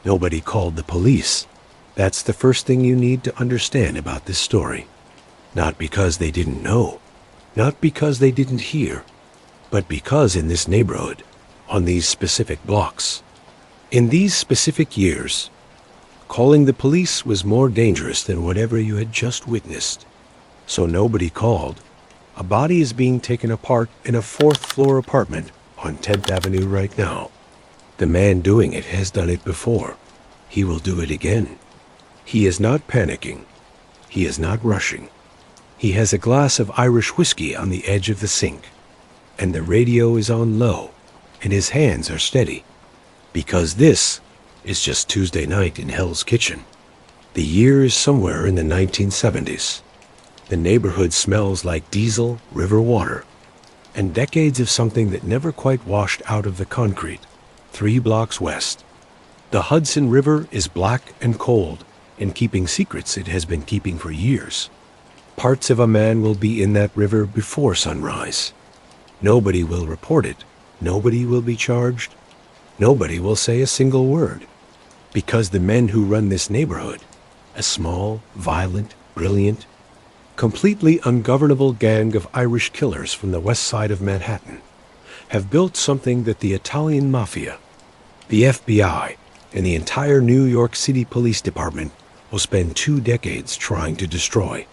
Nobody called the police. That's the first thing you need to understand about this story. Not because they didn't know, not because they didn't hear, but because in this neighborhood, on these specific blocks, in these specific years, calling the police was more dangerous than whatever you had just witnessed. So nobody called. A body is being taken apart in a 4th-floor apartment on 10th Avenue right now. The man doing it has done it before. He will do it again. He is not panicking. He is not rushing. He has a glass of Irish whiskey on the edge of the sink, and the radio is on low, and his hands are steady, because this is just Tuesday night in Hell's Kitchen. The year is somewhere in the 1970s. The neighborhood smells like diesel river water, and decades of something that never quite washed out of the concrete, 3 blocks west. The Hudson River is black and cold, and keeping secrets it has been keeping for years. Parts of a man will be in that river before sunrise. Nobody will report it. Nobody will be charged. Nobody will say a single word. Because the men who run this neighborhood, a small, violent, brilliant, completely ungovernable gang of Irish killers from the west side of Manhattan, have built something that the Italian Mafia, the FBI, and the entire New York City Police Department will spend 2 decades trying to destroy.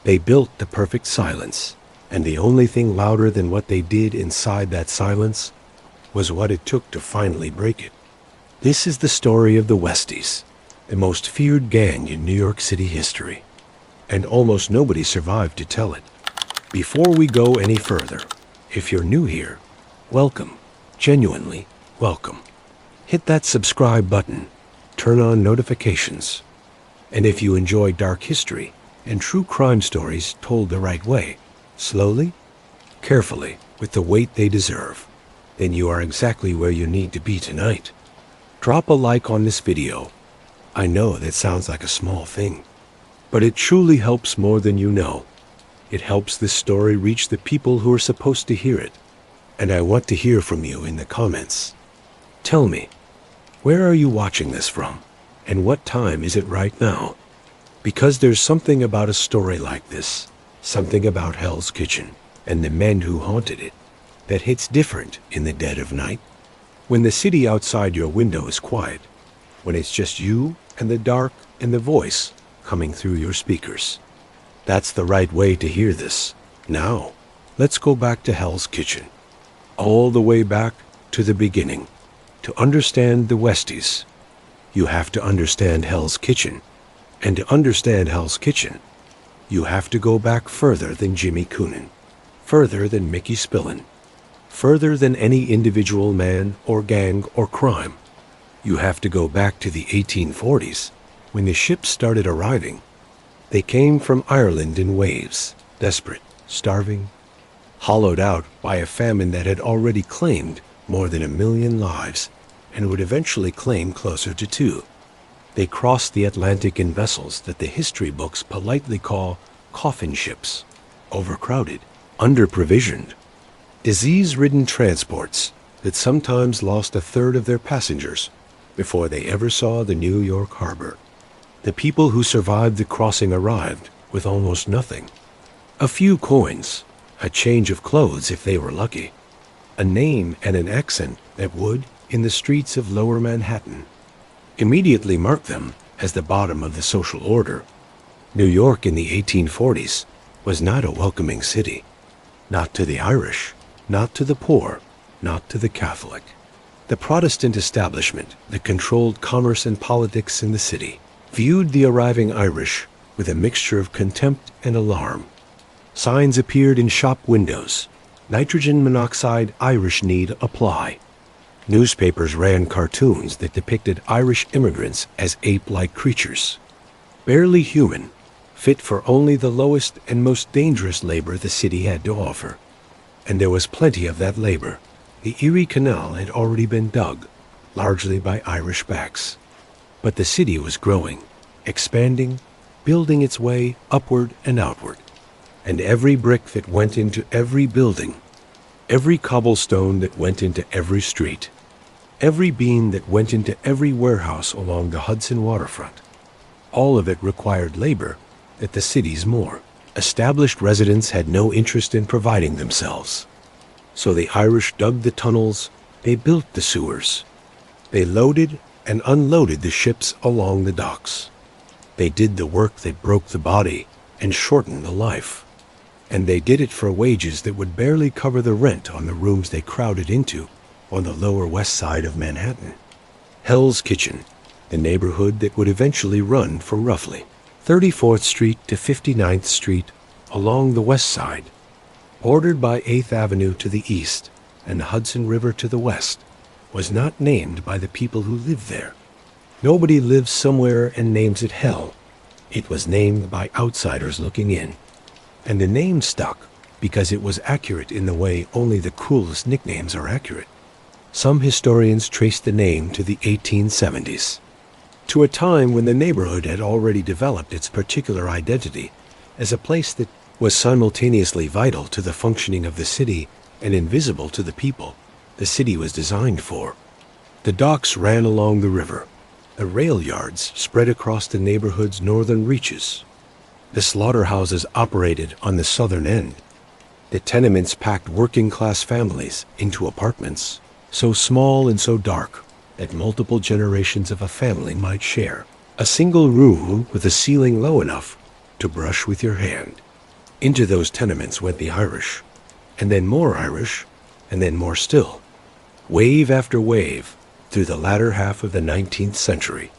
They built the perfect silence, and the only thing louder than what they did inside that silence was what it took to finally break it. This is the story of the Westies, the most feared gang in New York City history, and almost nobody survived to tell it. Before we go any further, if you're new here, welcome, genuinely welcome. Hit that subscribe button, turn on notifications, and if you enjoy dark history and true crime stories told the right way, slowly, carefully, with the weight they deserve, then you are exactly where you need to be tonight. Drop a like on this video. I know that sounds like a small thing, but it truly helps more than you know. It helps this story reach the people who are supposed to hear it, and I want to hear from you in the comments. Tell me, where are you watching this from, and what time is it right now? Because there's something about a story like this, something about Hell's Kitchen and the men who haunted it, that hits different in the dead of night. When the city outside your window is quiet, when it's just you and the dark and the voice coming through your speakers. That's the right way to hear this. Now, let's go back to Hell's Kitchen. All the way back to the beginning. To understand the Westies, you have to understand Hell's Kitchen. And to understand Hell's Kitchen, you have to go back further than Jimmy Coonan, further than Mickey Spillane, further than any individual man or gang or crime. You have to go back to the 1840s, when the ships started arriving. They came from Ireland in waves, desperate, starving, hollowed out by a famine that had already claimed more than 1 million lives and would eventually claim closer to 2. They crossed the Atlantic in vessels that the history books politely call coffin ships, overcrowded, under-provisioned, disease-ridden transports that sometimes lost 1/3 of their passengers before they ever saw the New York harbor. The people who survived the crossing arrived with almost nothing. A few coins, a change of clothes if they were lucky, a name and an accent that would, in the streets of Lower Manhattan, immediately mark them as the bottom of the social order. New York in the 1840s was not a welcoming city, not to the Irish, not to the poor, not to the Catholic. The Protestant establishment that controlled commerce and politics in the city viewed the arriving Irish with a mixture of contempt and alarm. Signs appeared in shop windows. Nitrogen monoxide Irish need apply. Newspapers ran cartoons that depicted Irish immigrants as ape-like creatures, barely human, fit for only the lowest and most dangerous labor the city had to offer. And there was plenty of that labor. The Erie Canal had already been dug, largely by Irish backs. But the city was growing, expanding, building its way upward and outward. And every brick that went into every building, every cobblestone that went into every street, Every bean that went into every warehouse along the Hudson waterfront. All of it required labor that the city's more established residents had no interest in providing themselves. So the Irish dug the tunnels, they built the sewers. They loaded and unloaded the ships along the docks. They did the work that broke the body and shortened the life. And they did it for wages that would barely cover the rent on the rooms they crowded into on the Lower West Side of Manhattan. Hell's Kitchen, the neighborhood that would eventually run from roughly 34th Street to 59th Street along the west side, bordered by 8th Avenue to the east and the Hudson River to the west, was not named by the people who lived there. Nobody lives somewhere and names it hell. It was named by outsiders looking in. And the name stuck because it was accurate in the way only the coolest nicknames are accurate. Some historians trace the name to the 1870s, to a time when the neighborhood had already developed its particular identity as a place that was simultaneously vital to the functioning of the city and invisible to the people the city was designed for. The docks ran along the river. The rail yards spread across the neighborhood's northern reaches. The slaughterhouses operated on the southern end. The tenements packed working-class families into apartments, so small and so dark that multiple generations of a family might share a single room with a ceiling low enough to brush with your hand. Into those tenements went the Irish, and then more Irish, and then more still, wave after wave through the latter half of the 19th century,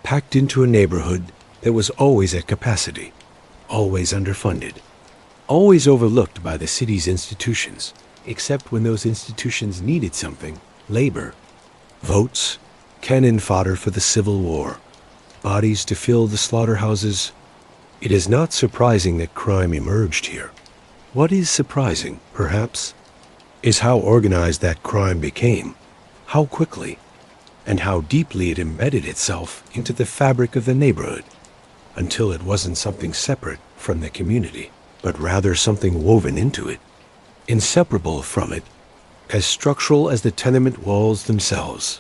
packed into a neighborhood that was always at capacity, always underfunded, always overlooked by the city's institutions, except when those institutions needed something: labor, votes, cannon fodder for the Civil War, bodies to fill the slaughterhouses. It is not surprising that crime emerged here. What is surprising, perhaps, is how organized that crime became, how quickly, and how deeply it embedded itself into the fabric of the neighborhood, until it wasn't something separate from the community, but rather something woven into it, inseparable from it, as structural as the tenement walls themselves.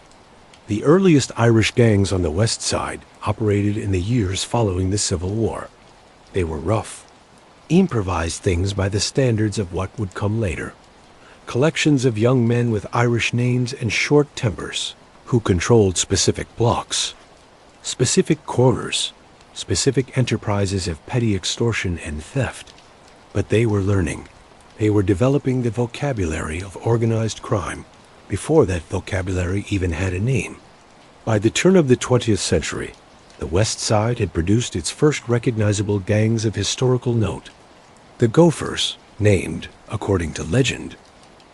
The earliest Irish gangs on the West Side operated in the years following the Civil War. They were rough, improvised things by the standards of what would come later. Collections of young men with Irish names and short tempers who controlled specific blocks, specific corners, specific enterprises of petty extortion and theft. But they were learning. They were developing the vocabulary of organized crime before that vocabulary even had a name. By the turn of the 20th century, the West Side had produced its first recognizable gangs of historical note. The Gophers, named, according to legend,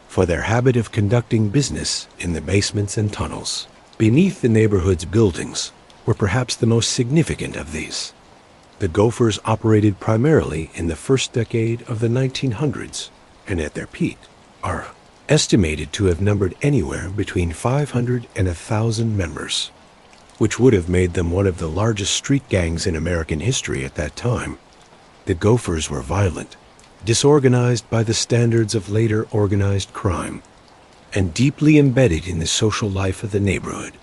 for their habit of conducting business in the basements and tunnels beneath the neighborhood's buildings, were perhaps the most significant of these. The Gophers operated primarily in the first decade of the 1900s, and at their peak are estimated to have numbered anywhere between 500 and 1,000 members, which would have made them one of the largest street gangs in American history at that time. The Gophers were violent, disorganized by the standards of later organized crime, and deeply embedded in the social life of the neighborhood.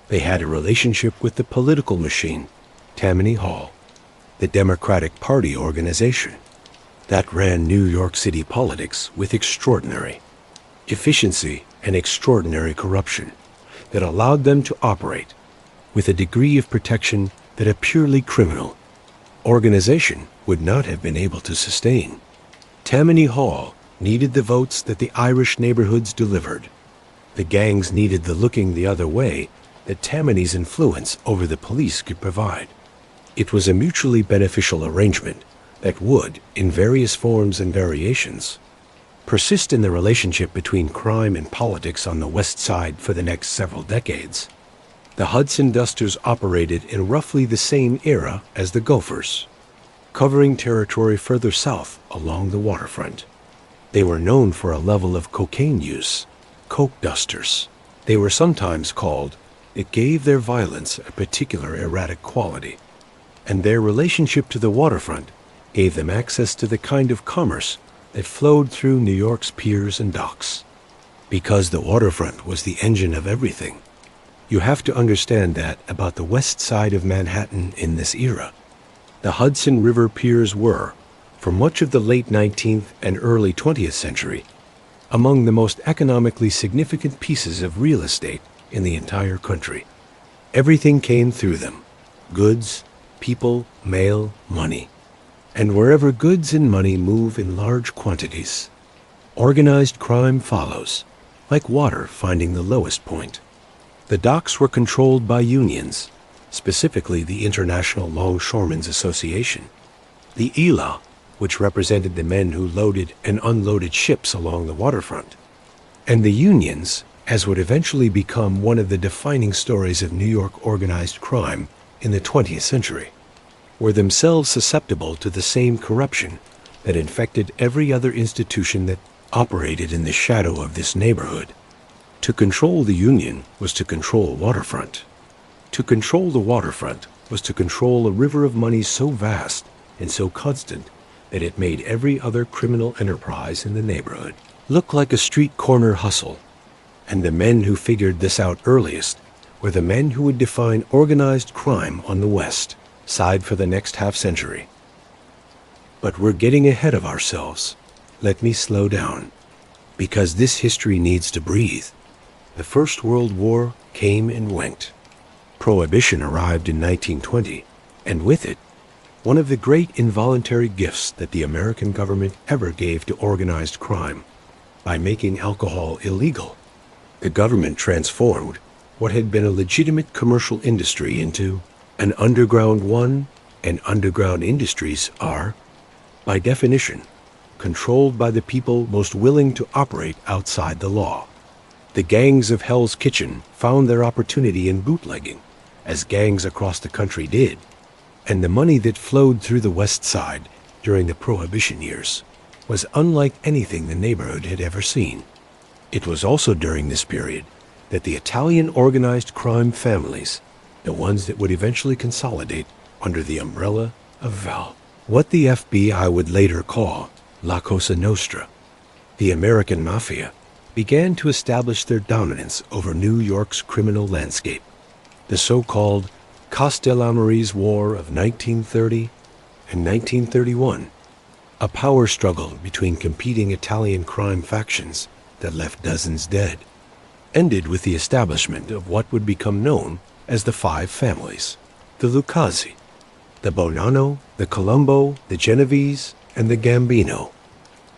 They had a relationship with the political machine, Tammany Hall, the Democratic Party organization, that ran New York City politics with extraordinary efficiency and extraordinary corruption that allowed them to operate with a degree of protection that a purely criminal organization would not have been able to sustain. Tammany Hall needed the votes that the Irish neighborhoods delivered. The gangs needed the looking the other way that Tammany's influence over the police could provide. It was a mutually beneficial arrangement that would, in various forms and variations, persist in the relationship between crime and politics on the West Side for the next several decades. The Hudson Dusters operated in roughly the same era as the Gophers, covering territory further south along the waterfront. They were known for a level of cocaine use, coke dusters. They were sometimes called. It gave their violence a particular erratic quality, and their relationship to the waterfront gave them access to the kind of commerce that flowed through New York's piers and docks. because the waterfront was the engine of everything. You have to understand that about the west side of Manhattan in this era. The Hudson River piers were, for much of the late 19th and early 20th century, among the most economically significant pieces of real estate in the entire country. Everything came through them: goods, people, mail, money. And wherever goods and money move in large quantities, organized crime follows, like water finding the lowest point. The docks were controlled by unions, specifically the International Longshoremen's Association, the ILA, which represented the men who loaded and unloaded ships along the waterfront, and the unions, as would eventually become one of the defining stories of New York organized crime in the 20th century, were themselves susceptible to the same corruption that infected every other institution that operated in the shadow of this neighborhood. To control the union was to control waterfront. To control the waterfront was to control a river of money so vast and so constant that it made every other criminal enterprise in the neighborhood look like a street corner hustle. And the men who figured this out earliest were the men who would define organized crime on the West Side for the next half-century. But we're getting ahead of ourselves. Let me slow down, because this history needs to breathe. The First World War came and went. Prohibition arrived in 1920, and with it, one of the great involuntary gifts that the American government ever gave to organized crime. By making alcohol illegal, the government transformed what had been a legitimate commercial industry into an underground one, and underground industries are, by definition, controlled by the people most willing to operate outside the law. The gangs of Hell's Kitchen found their opportunity in bootlegging, as gangs across the country did, and the money that flowed through the West Side during the Prohibition years was unlike anything the neighborhood had ever seen. It was also during this period that the Italian organized crime families, the ones that would eventually consolidate under the umbrella of Val, what the FBI would later call La Cosa Nostra, the American Mafia, began to establish their dominance over New York's criminal landscape. The so-called Castellammarese War of 1930 and 1931, a power struggle between competing Italian crime factions that left dozens dead, ended with the establishment of what would become known as the Five Families: the Lucchesi, the Bonanno, the Colombo, the Genovese, and the Gambino.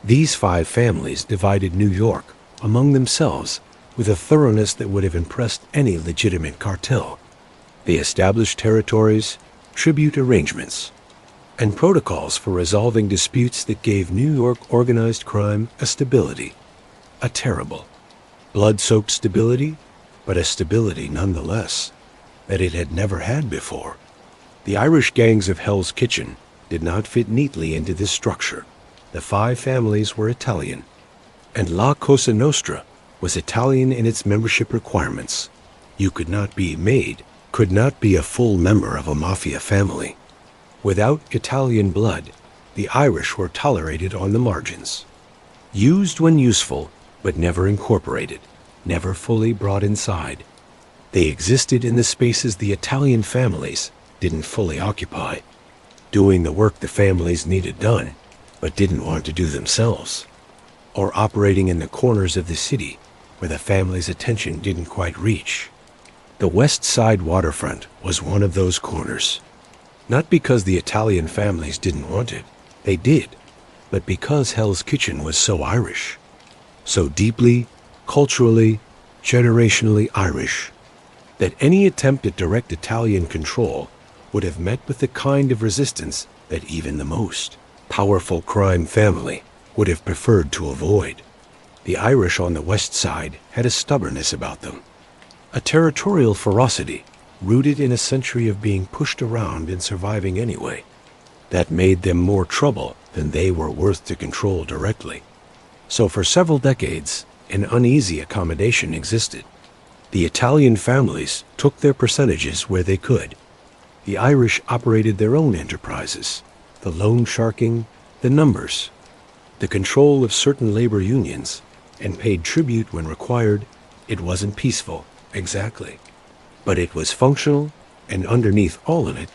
These five families divided New York among themselves with a thoroughness that would have impressed any legitimate cartel. They established territories, tribute arrangements, and protocols for resolving disputes that gave New York organized crime a stability, a terrible, blood-soaked stability, but a stability nonetheless that it had never had before. The Irish gangs of Hell's Kitchen did not fit neatly into this structure. The five families were Italian, and La Cosa Nostra was Italian in its membership requirements. You could not be a full member of a mafia family. Without Italian blood, the Irish were tolerated on the margins, used when useful, but never incorporated, never fully brought inside. They existed in the spaces the Italian families didn't fully occupy, doing the work the families needed done, but didn't want to do themselves, or operating in the corners of the city where the family's attention didn't quite reach. The West Side waterfront was one of those corners. Not because the Italian families didn't want it, they did, but because Hell's Kitchen was so Irish, so deeply, culturally, generationally Irish, that any attempt at direct Italian control would have met with the kind of resistance that even the most powerful crime family would have preferred to avoid. The Irish on the West Side had a stubbornness about them, a territorial ferocity rooted in a century of being pushed around and surviving anyway, that made them more trouble than they were worth to control directly. So for several decades, an uneasy accommodation existed. The Italian families took their percentages where they could. The Irish operated their own enterprises, the loan sharking, the numbers, the control of certain labor unions, and paid tribute when required, it wasn't peaceful, exactly. But it was functional, and underneath all of it,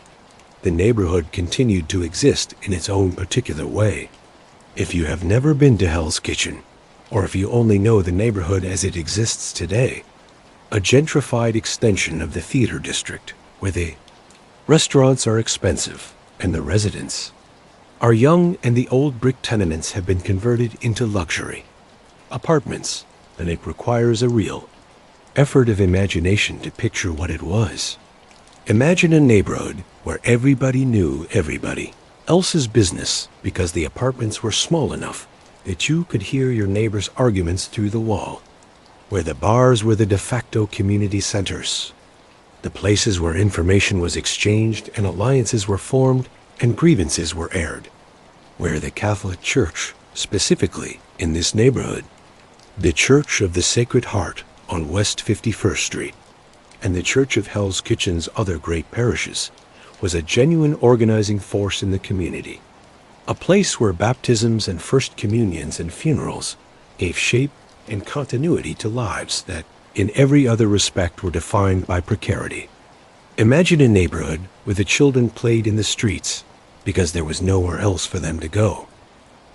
the neighborhood continued to exist in its own particular way. If you have never been to Hell's Kitchen, or if you only know the neighborhood as it exists today, a gentrified extension of the theater district, where the restaurants are expensive and the residents are young, and the old brick tenements have been converted into luxury apartments, and it requires a real effort of imagination to picture what it was. Imagine a neighborhood where everybody knew everybody else's business because the apartments were small enough that you could hear your neighbors' arguments through the wall, where the bars were the de facto community centers, the places where information was exchanged and alliances were formed and grievances were aired, where the Catholic Church, specifically in this neighborhood, the Church of the Sacred Heart on West 51st Street, and the Church of Hell's Kitchen's other great parishes, was a genuine organizing force in the community. A place where baptisms and first communions and funerals gave shape and continuity to lives that, in every other respect, were defined by precarity. Imagine a neighborhood where the children played in the streets because there was nowhere else for them to go,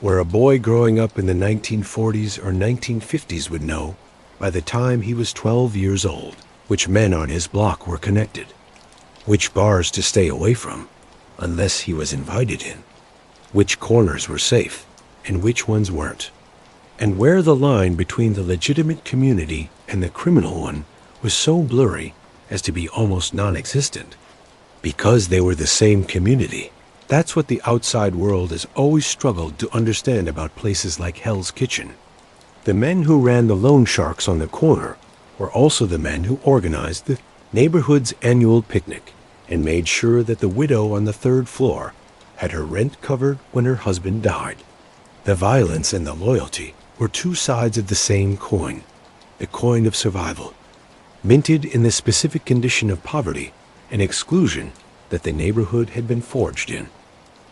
where a boy growing up in the 1940s or 1950s would know, by the time he was 12 years old, which men on his block were connected, which bars to stay away from, unless he was invited in, which corners were safe, and which ones weren't, and where the line between the legitimate community and the criminal one was so blurry as to be almost non-existent. Because they were the same community, that's what the outside world has always struggled to understand about places like Hell's Kitchen. The men who ran the loan sharks on the corner were also the men who organized the neighborhood's annual picnic and made sure that the widow on the third floor had her rent covered when her husband died. The violence and the loyalty were two sides of the same coin, the coin of survival, minted in the specific condition of poverty and exclusion that the neighborhood had been forged in.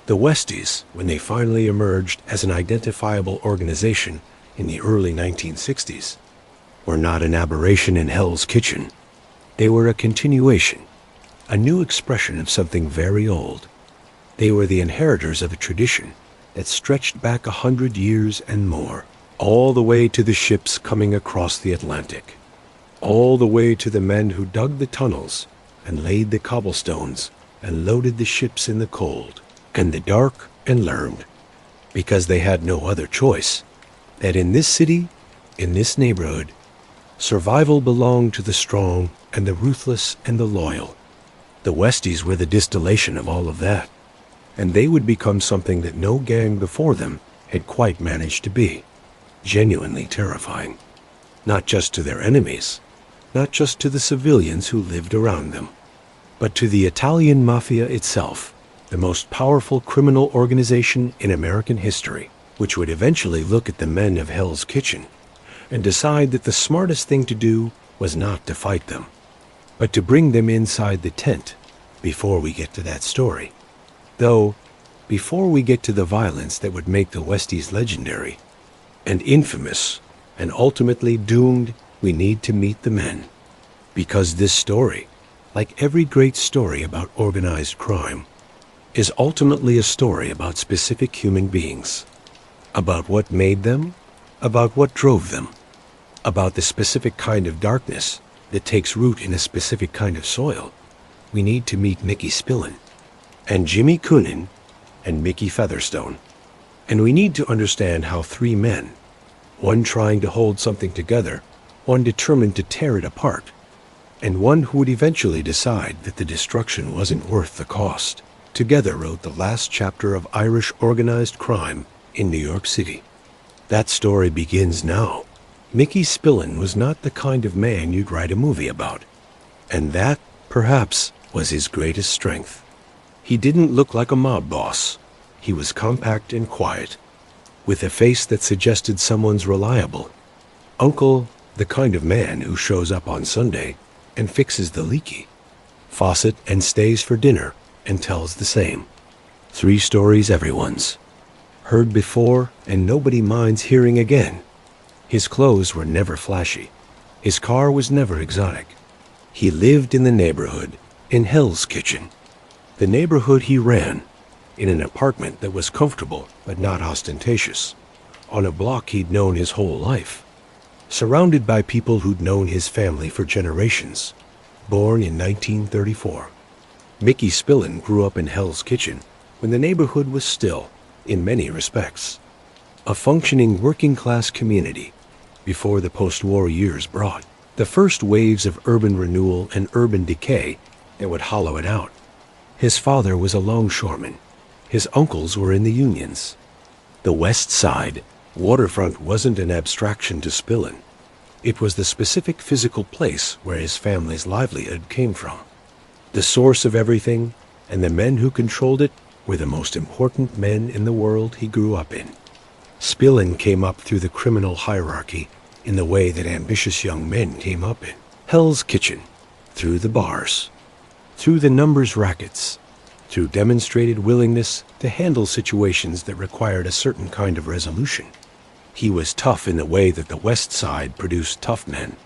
The Westies, when they finally emerged as an identifiable organization in the early 1960s, were not an aberration in Hell's Kitchen. They were a continuation, a new expression of something very old. They were the inheritors of a tradition that stretched back 100 years and more, all the way to the ships coming across the Atlantic, all the way to the men who dug the tunnels and laid the cobblestones and loaded the ships in the cold and the dark, and learned, because they had no other choice, that in this city, in this neighborhood, survival belonged to the strong and the ruthless and the loyal. The Westies were the distillation of all of that, and they would become something that no gang before them had quite managed to be, genuinely terrifying, not just to their enemies, not just to the civilians who lived around them, but to the Italian Mafia itself, the most powerful criminal organization in American history, which would eventually look at the men of Hell's Kitchen and decide that the smartest thing to do was not to fight them, but to bring them inside the tent before we get to that story. Though, before we get to the violence that would make the Westies legendary and infamous and ultimately doomed, we need to meet the men. Because this story, like every great story about organized crime, is ultimately a story about specific human beings, about what made them, about what drove them, about the specific kind of darkness that takes root in a specific kind of soil. We need to meet Mickey Spillane and Jimmy Coonan and Mickey Featherstone. And we need to understand how three men, one trying to hold something together, one determined to tear it apart, and one who would eventually decide that the destruction wasn't worth the cost, together wrote the last chapter of Irish organized crime in New York City. That story begins now. Mickey Spillane was not the kind of man you'd write a movie about, and that, perhaps, was his greatest strength. He didn't look like a mob boss. He was compact and quiet, with a face that suggested someone's reliable. Uncle, the kind of man who shows up on Sunday and fixes the leaky faucet and stays for dinner and tells the same. 3 stories everyone's heard before and nobody minds hearing again. His clothes were never flashy. His car was never exotic. He lived in the neighborhood, in Hell's Kitchen. The neighborhood he ran, in an apartment that was comfortable but not ostentatious, on a block he'd known his whole life, surrounded by people who'd known his family for generations. Born in 1934, Mickey Spillane grew up in Hell's Kitchen when the neighborhood was still, in many respects, a functioning working-class community before the post-war years brought the first waves of urban renewal and urban decay that would hollow it out. His father was a longshoreman. His uncles were in the unions. The West Side waterfront wasn't an abstraction to Spillane. It was the specific physical place where his family's livelihood came from. The source of everything, and the men who controlled it were the most important men in the world he grew up in. Spillane came up through the criminal hierarchy in the way that ambitious young men came up in Hell's Kitchen, through the bars, through the numbers rackets, through demonstrated willingness to handle situations that required a certain kind of resolution. He was tough in the way that the West Side produced tough men.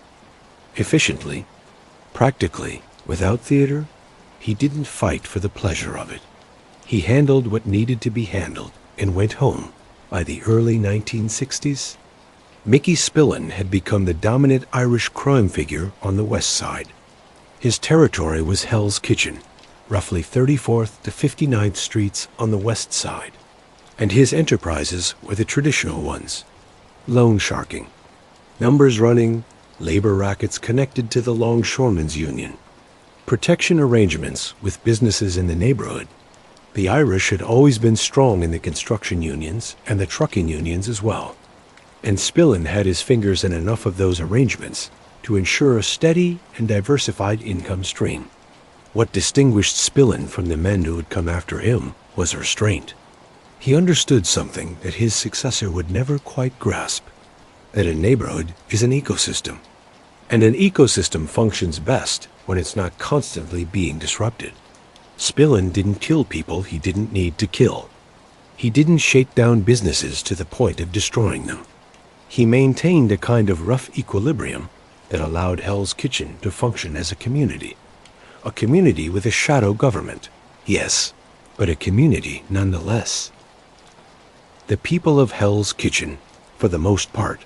Efficiently, practically, without theater, he didn't fight for the pleasure of it. He handled what needed to be handled and went home. By the early 1960s, Mickey Spillane had become the dominant Irish crime figure on the West Side. His territory was Hell's Kitchen, roughly 34th to 59th Streets on the West Side, and his enterprises were the traditional ones: loan sharking, numbers running, labor rackets connected to the Longshoremen's Union, protection arrangements with businesses in the neighborhood. The Irish had always been strong in the construction unions and the trucking unions as well, and Spillane had his fingers in enough of those arrangements to ensure a steady and diversified income stream. What distinguished Spillane from the men who had come after him was restraint. He understood something that his successor would never quite grasp, that a neighborhood is an ecosystem, and an ecosystem functions best when it's not constantly being disrupted. Spillane didn't kill people he didn't need to kill. He didn't shake down businesses to the point of destroying them. He maintained a kind of rough equilibrium that allowed Hell's Kitchen to function as a community with a shadow government, yes, but a community nonetheless. The people of Hell's Kitchen, for the most part,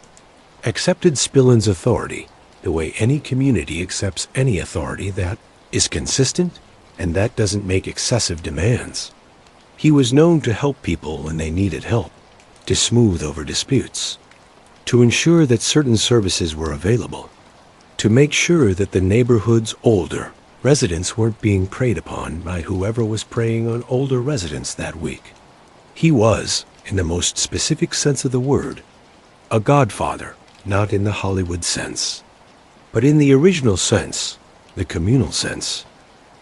accepted Spillane's authority the way any community accepts any authority that is consistent and that doesn't make excessive demands. He was known to help people when they needed help, to smooth over disputes, to ensure that certain services were available, to make sure that the neighborhood's older residents weren't being preyed upon by whoever was preying on older residents that week. He was, in the most specific sense of the word, a godfather, not in the Hollywood sense, but in the original sense, the communal sense,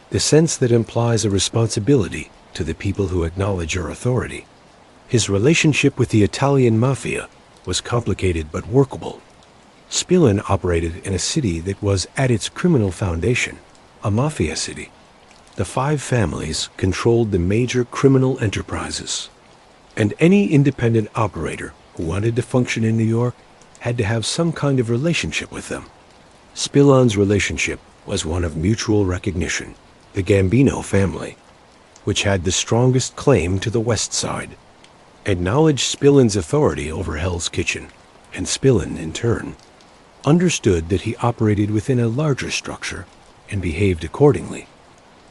the sense that implies a responsibility to the people who acknowledge your authority. His relationship with the Italian Mafia was complicated but workable. Spillane operated in a city that was, at its criminal foundation, a mafia city. The 5 families controlled the major criminal enterprises, and any independent operator who wanted to function in New York had to have some kind of relationship with them. Spillane's relationship was one of mutual recognition. The Gambino family, which had the strongest claim to the West Side, acknowledged Spillane's authority over Hell's Kitchen, and Spillane, in turn, understood that he operated within a larger structure and behaved accordingly.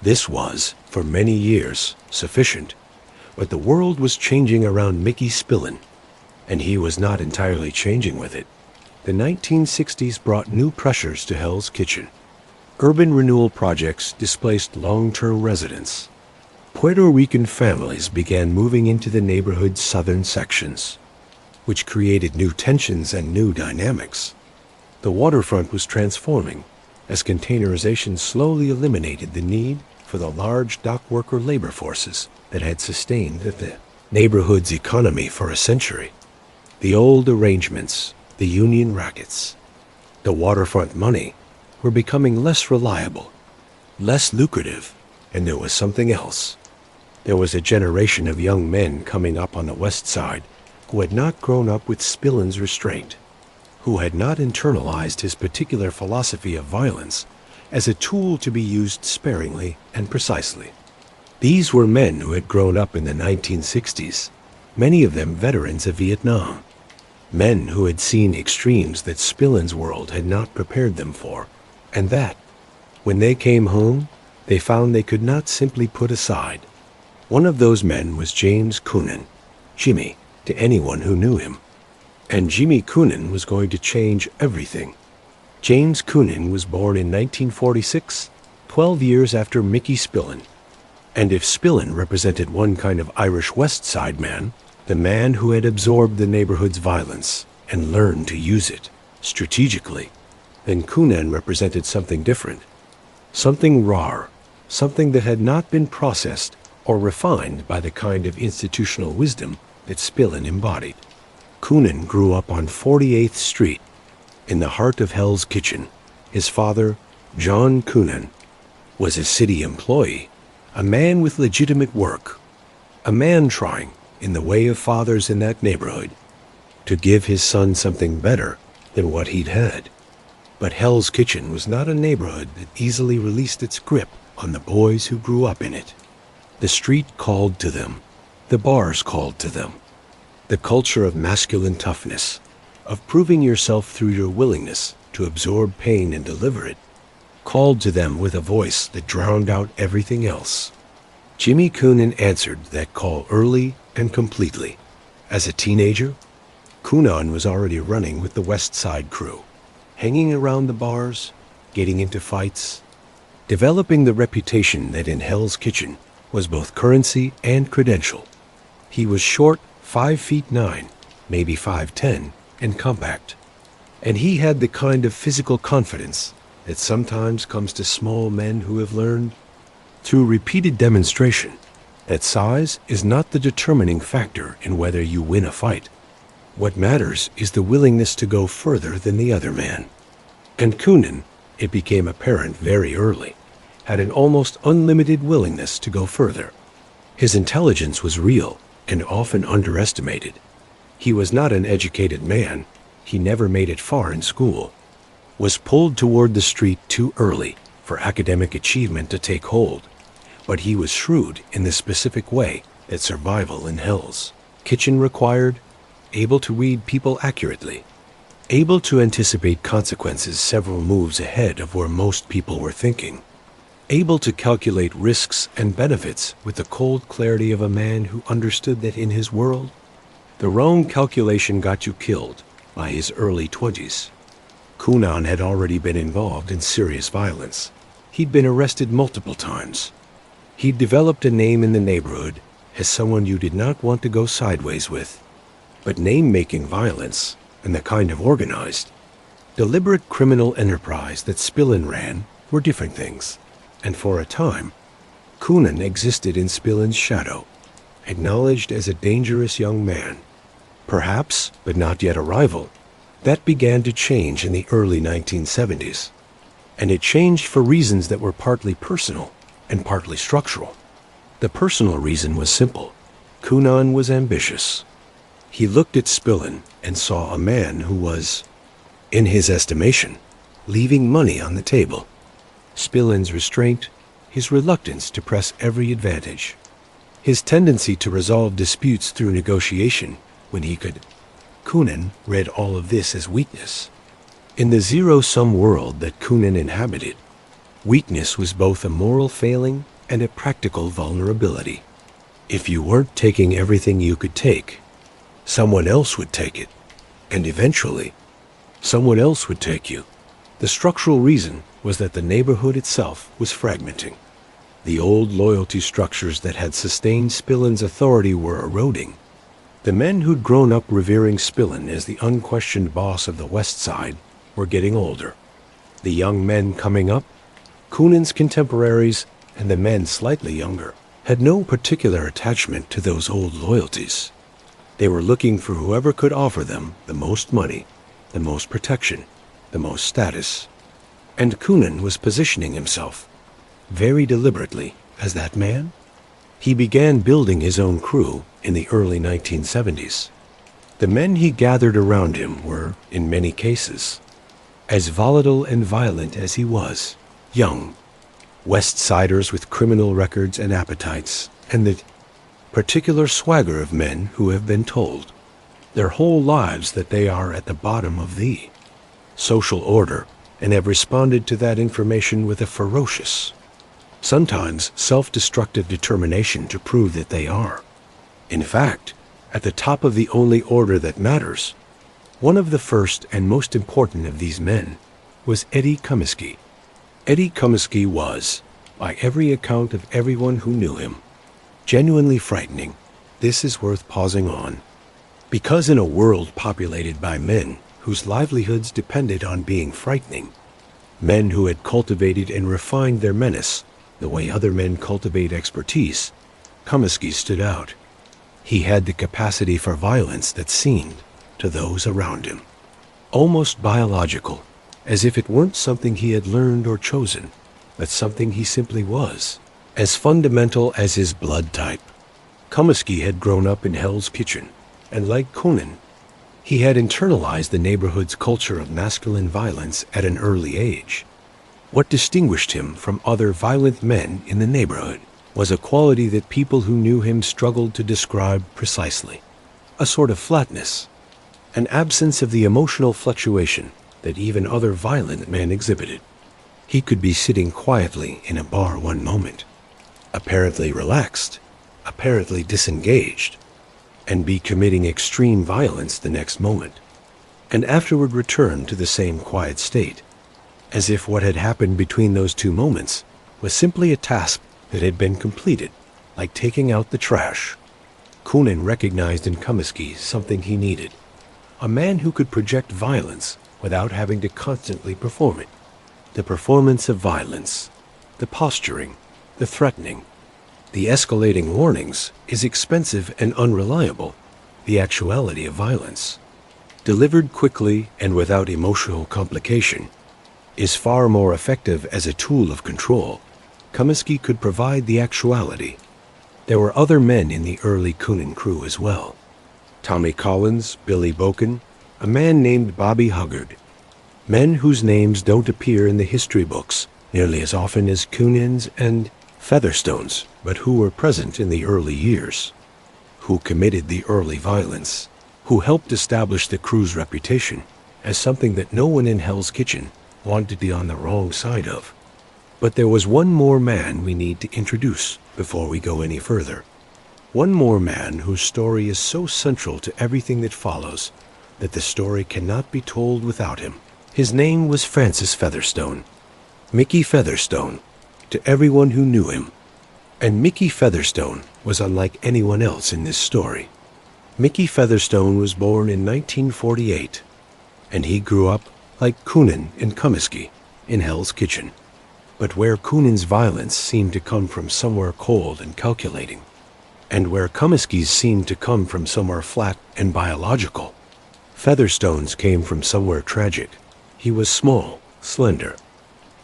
This was, for many years, sufficient, but the world was changing around Mickey Spillane, and he was not entirely changing with it. The 1960s brought new pressures to Hell's Kitchen. Urban renewal projects displaced long-term residents. Puerto Rican families began moving into the neighborhood's southern sections, which created new tensions and new dynamics. The waterfront was transforming as containerization slowly eliminated the need for the large dock worker labor forces that had sustained the neighborhood's economy for a century. The old arrangements, the union rackets, the waterfront money were becoming less reliable, less lucrative, and there was something else. There was a generation of young men coming up on the West Side who had not grown up with Spillane's restraint, who had not internalized his particular philosophy of violence as a tool to be used sparingly and precisely. These were men who had grown up in the 1960s, many of them veterans of Vietnam. Men who had seen extremes that Spillane's world had not prepared them for, and that, when they came home, they found they could not simply put aside. One of those men was James Coonan, Jimmy, to anyone who knew him. And Jimmy Coonan was going to change everything. James Coonan was born in 1946, 12 years after Mickey Spillane. And if Spillane represented one kind of Irish West Side man, the man who had absorbed the neighborhood's violence and learned to use it strategically, then Coonan represented something different. Something raw, something that had not been processed or refined by the kind of institutional wisdom that Spillane embodied. Coonan grew up on 48th Street, in the heart of Hell's Kitchen. His father, John Coonan, was a city employee, a man with legitimate work, a man trying, in the way of fathers in that neighborhood, to give his son something better than what he'd had. But Hell's Kitchen was not a neighborhood that easily released its grip on the boys who grew up in it. The street called to them. The bars called to them. The culture of masculine toughness, of proving yourself through your willingness to absorb pain and deliver it, called to them with a voice that drowned out everything else. Jimmy Coonan answered that call early and completely. As a teenager, Coonan was already running with the West Side crew, hanging around the bars, getting into fights, developing the reputation that in Hell's Kitchen was both currency and credential. He was short, 5'9", maybe 5'10", and compact. And he had the kind of physical confidence that sometimes comes to small men who have learned, through repeated demonstration, that size is not the determining factor in whether you win a fight. What matters is the willingness to go further than the other man. And Coonan, it became apparent very early, had an almost unlimited willingness to go further. His intelligence was real and often underestimated. He was not an educated man. He never made it far in school, was pulled toward the street too early for academic achievement to take hold, but he was shrewd in the specific way that survival in Hell's Kitchen required, able to read people accurately, able to anticipate consequences several moves ahead of where most people were thinking, able to calculate risks and benefits with the cold clarity of a man who understood that in his world, the wrong calculation got you killed by his early 20s. Coonan had already been involved in serious violence. He'd been arrested multiple times. He'd developed a name in the neighborhood as someone you did not want to go sideways with. But name-making violence, and the kind of organized, deliberate criminal enterprise that Spillane ran, were different things. And for a time, Coonan existed in Spillane's shadow, acknowledged as a dangerous young man. Perhaps, but not yet a rival. That began to change in the early 1970s. And it changed for reasons that were partly personal and partly structural. The personal reason was simple. Coonan was ambitious. He looked at Spillane and saw a man who was, in his estimation, leaving money on the table. Spillane's restraint, his reluctance to press every advantage, his tendency to resolve disputes through negotiation when he could. Coonan read all of this as weakness. In the zero-sum world that Coonan inhabited, weakness was both a moral failing and a practical vulnerability. If you weren't taking everything you could take, someone else would take it, and eventually, someone else would take you. The structural reason was that the neighborhood itself was fragmenting. The old loyalty structures that had sustained Spillane's authority were eroding. The men who'd grown up revering Spillane as the unquestioned boss of the West Side were getting older. The young men coming up, Coonan's contemporaries, and the men slightly younger, had no particular attachment to those old loyalties. They were looking for whoever could offer them the most money, the most protection, the most status. And Coonan was positioning himself, very deliberately, as that man. He began building his own crew in the early 1970s. The men he gathered around him were, in many cases, as volatile and violent as he was, young. West Siders with criminal records and appetites, and the particular swagger of men who have been told their whole lives that they are at the bottom of the social order and have responded to that information with a ferocious, sometimes self-destructive determination to prove that they are, in fact, at the top of the only order that matters. One of the first and most important of these men was Eddie Comiskey. Eddie Comiskey was, by every account of everyone who knew him, genuinely frightening. This is worth pausing on, because in a world populated by men whose livelihoods depended on being frightening, men who had cultivated and refined their menace the way other men cultivate expertise, Comiskey stood out. He had the capacity for violence that seemed, to those around him, almost biological, as if it weren't something he had learned or chosen, but something he simply was, as fundamental as his blood type. Comiskey had grown up in Hell's Kitchen, and like Coonan, he had internalized the neighborhood's culture of masculine violence at an early age. What distinguished him from other violent men in the neighborhood was a quality that people who knew him struggled to describe precisely: a sort of flatness, an absence of the emotional fluctuation that even other violent men exhibited. He could be sitting quietly in a bar one moment, apparently relaxed, apparently disengaged, and be committing extreme violence the next moment, and afterward return to the same quiet state, as if what had happened between those two moments was simply a task that had been completed, like taking out the trash. Coonan recognized in Comiskey something he needed: a man who could project violence without having to constantly perform it. The performance of violence, the posturing, the threatening, the escalating warnings is expensive and unreliable. The actuality of violence, delivered quickly and without emotional complication, is far more effective as a tool of control. Comiskey could provide the actuality. There were other men in the early Coonan crew as well. Tommy Collins, Billy Boken, a man named Bobby Huggard. Men whose names don't appear in the history books nearly as often as Coonan's and Featherstone's, but who were present in the early years, who committed the early violence, who helped establish the crew's reputation as something that no one in Hell's Kitchen wanted to be on the wrong side of. But there was one more man we need to introduce before we go any further. One more man whose story is so central to everything that follows that the story cannot be told without him. His name was Francis Featherstone. Mickey Featherstone, to everyone who knew him. And Mickey Featherstone was unlike anyone else in this story. Mickey Featherstone was born in 1948, and he grew up like Coonan and Comiskey in Hell's Kitchen. But where Coonan's violence seemed to come from somewhere cold and calculating, and where Comiskey's seemed to come from somewhere flat and biological, Featherstone's came from somewhere tragic. He was small, slender,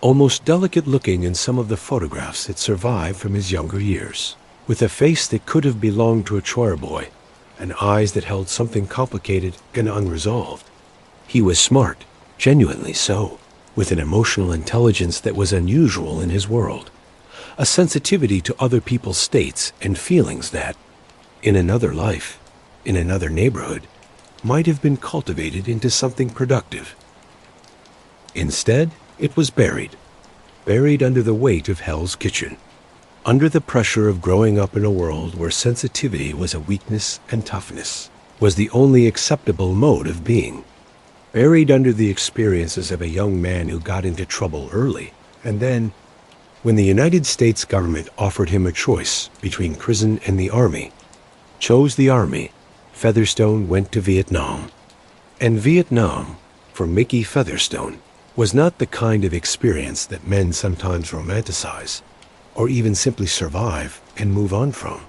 almost delicate-looking in some of the photographs that survive from his younger years, with a face that could have belonged to a chore boy, and eyes that held something complicated and unresolved. He was smart, genuinely so, with an emotional intelligence that was unusual in his world, a sensitivity to other people's states and feelings that, in another life, in another neighborhood, might have been cultivated into something productive. Instead, it was buried under the weight of Hell's Kitchen, under the pressure of growing up in a world where sensitivity was a weakness and toughness was the only acceptable mode of being, buried under the experiences of a young man who got into trouble early, and then, when the United States government offered him a choice between prison and the army, chose the army. Featherstone went to Vietnam. And Vietnam, for Mickey Featherstone, was not the kind of experience that men sometimes romanticize, or even simply survive and move on from.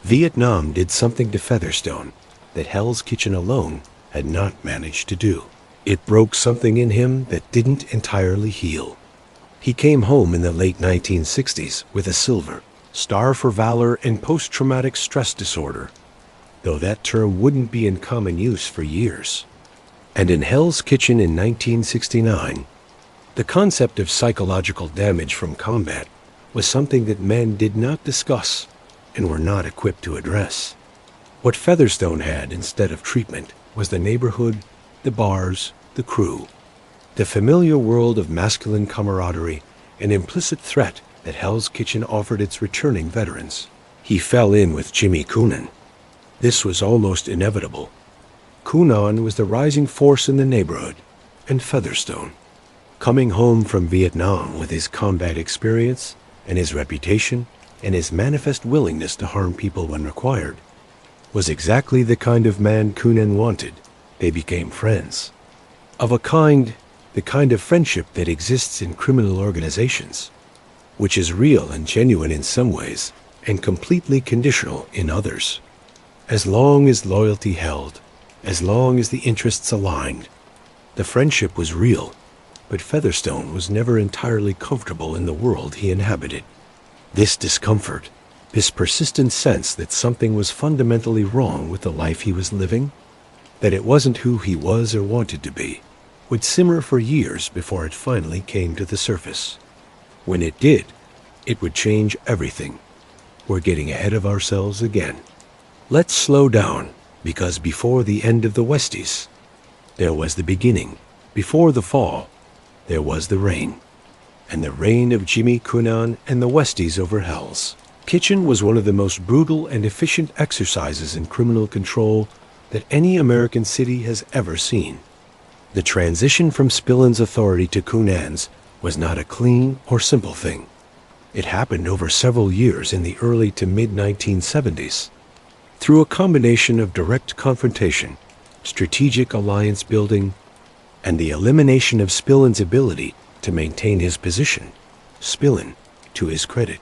Vietnam did something to Featherstone that Hell's Kitchen alone had not managed to do. It broke something in him that didn't entirely heal. He came home in the late 1960s with a silver star for valor in post-traumatic stress disorder. though that term wouldn't be in common use for years. And in Hell's Kitchen in 1969, the concept of psychological damage from combat was something that men did not discuss and were not equipped to address. What Featherstone had instead of treatment was the neighborhood, the bars, the crew, the familiar world of masculine camaraderie and implicit threat that Hell's Kitchen offered its returning veterans. He fell in with Jimmy Coonan. This was almost inevitable. Coonan was the rising force in the neighborhood, and Featherstone, coming home from Vietnam with his combat experience and his reputation and his manifest willingness to harm people when required, was exactly the kind of man Coonan wanted. They became friends. Of a kind, the kind of friendship that exists in criminal organizations, which is real and genuine in some ways and completely conditional in others. As long as loyalty held, as long as the interests aligned, the friendship was real, but Featherstone was never entirely comfortable in the world he inhabited. This discomfort, this persistent sense that something was fundamentally wrong with the life he was living, that it wasn't who he was or wanted to be, would simmer for years before it finally came to the surface. When it did, it would change everything. We're getting ahead of ourselves again. Let's slow down, because before the end of the Westies, there was the beginning. Before the fall, there was the reign. And the reign of Jimmy Coonan and the Westies over Hell's Kitchen was one of the most brutal and efficient exercises in criminal control that any American city has ever seen. The transition from Spillane's authority to Coonan's was not a clean or simple thing. It happened over several years in the early to mid-1970s. Through a combination of direct confrontation, strategic alliance building, and the elimination of Spillane's ability to maintain his position, Spillane, to his credit,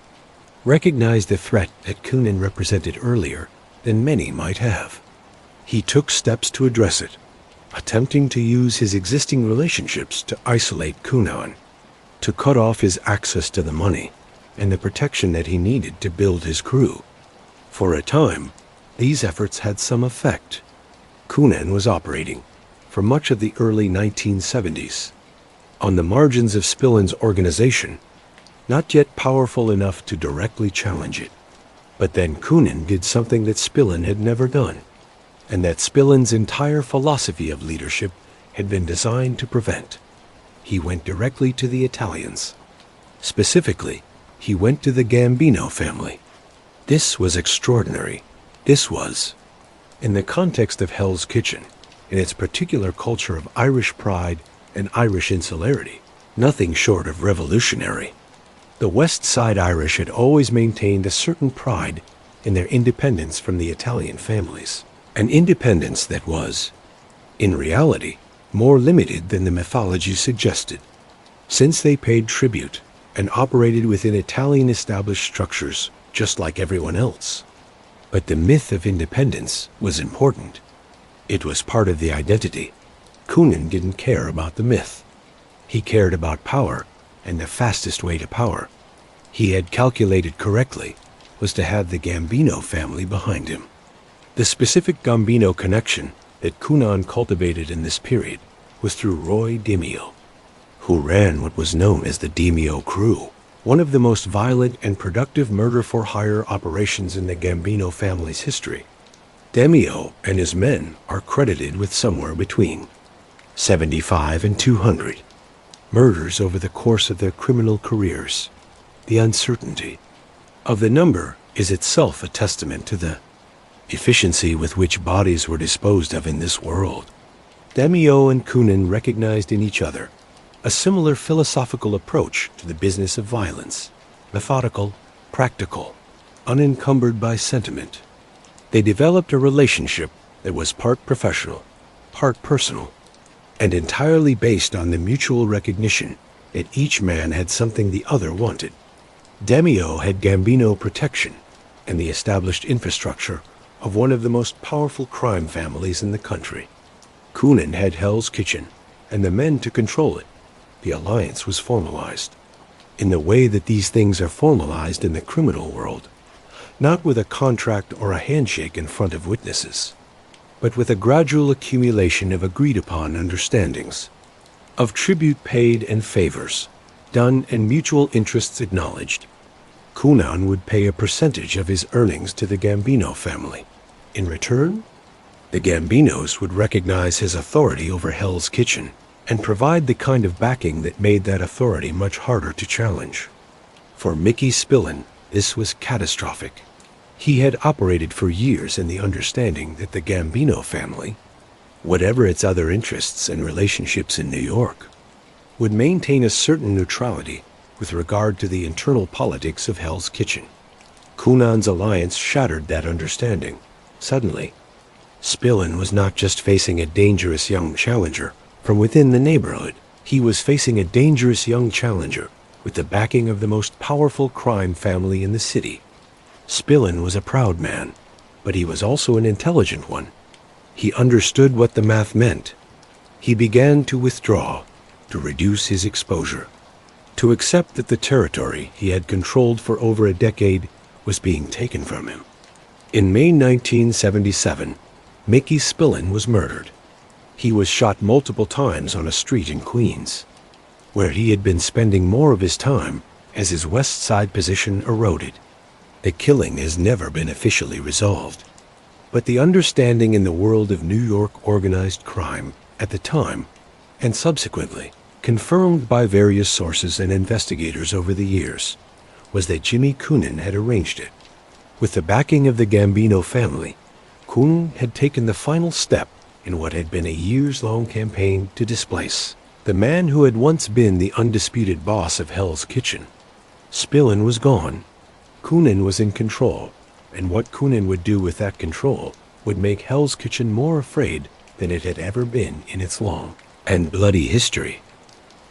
recognized the threat that Coonan represented earlier than many might have. He took steps to address it, attempting to use his existing relationships to isolate Coonan, to cut off his access to the money and the protection that he needed to build his crew. For a time, these efforts had some effect. Coonan was operating, for much of the early 1970s, on the margins of Spillane's organization, not yet powerful enough to directly challenge it. But then Coonan did something that Spillane had never done, and that Spillane's entire philosophy of leadership had been designed to prevent. He went directly to the Italians. Specifically, he went to the Gambino family. This was extraordinary. This was, in the context of Hell's Kitchen, in its particular culture of Irish pride and Irish insularity, nothing short of revolutionary. The West Side Irish had always maintained a certain pride in their independence from the Italian families, an independence that was, in reality, more limited than the mythology suggested, since they paid tribute and operated within Italian established structures just like everyone else. But the myth of independence was important. It was part of the identity. Coonan didn't care about the myth. He cared about power, and the fastest way to power, he had calculated correctly, was to have the Gambino family behind him. The specific Gambino connection that Coonan cultivated in this period was through Roy DiMeo, who ran what was known as the DiMeo Crew, one of the most violent and productive murder-for-hire operations in the Gambino family's history. DiMeo and his men are credited with somewhere between 75 and 200 murders over the course of their criminal careers. The uncertainty of the number is itself a testament to the efficiency with which bodies were disposed of in this world. DiMeo and Coonan recognized in each other a similar philosophical approach to the business of violence, methodical, practical, unencumbered by sentiment. They developed a relationship that was part professional, part personal, and entirely based on the mutual recognition that each man had something the other wanted. DiMeo had Gambino protection and the established infrastructure of one of the most powerful crime families in the country. Coonan had Hell's Kitchen and the men to control it. The alliance was formalized. In the way that these things are formalized in the criminal world, not with a contract or a handshake in front of witnesses, but with a gradual accumulation of agreed-upon understandings, of tribute paid and favors done and mutual interests acknowledged. Coonan would pay a percentage of his earnings to the Gambino family. In return, the Gambinos would recognize his authority over Hell's Kitchen and provide the kind of backing that made that authority much harder to challenge. For Mickey Spillane, this was catastrophic. He had operated for years in the understanding that the Gambino family, whatever its other interests and relationships in New York, would maintain a certain neutrality with regard to the internal politics of Hell's Kitchen. Coonan's alliance shattered that understanding. Suddenly, Spillane was not just facing a dangerous young challenger from within the neighborhood. He was facing a dangerous young challenger with the backing of the most powerful crime family in the city. Spillane was a proud man, but he was also an intelligent one. He understood what the math meant. He began to withdraw, to reduce his exposure, to accept that the territory he had controlled for over a decade was being taken from him. In May 1977, Mickey Spillane was murdered. He was shot multiple times on a street in Queens, where he had been spending more of his time as his West Side position eroded. The killing has never been officially resolved, but the understanding in the world of New York organized crime at the time, and subsequently confirmed by various sources and investigators over the years, was that Jimmy Coonan had arranged it. With the backing of the Gambino family, Coonan had taken the final step in what had been a years-long campaign to displace the man who had once been the undisputed boss of Hell's Kitchen. Spillane was gone. Coonan was in control, and what Coonan would do with that control would make Hell's Kitchen more afraid than it had ever been in its long and bloody history.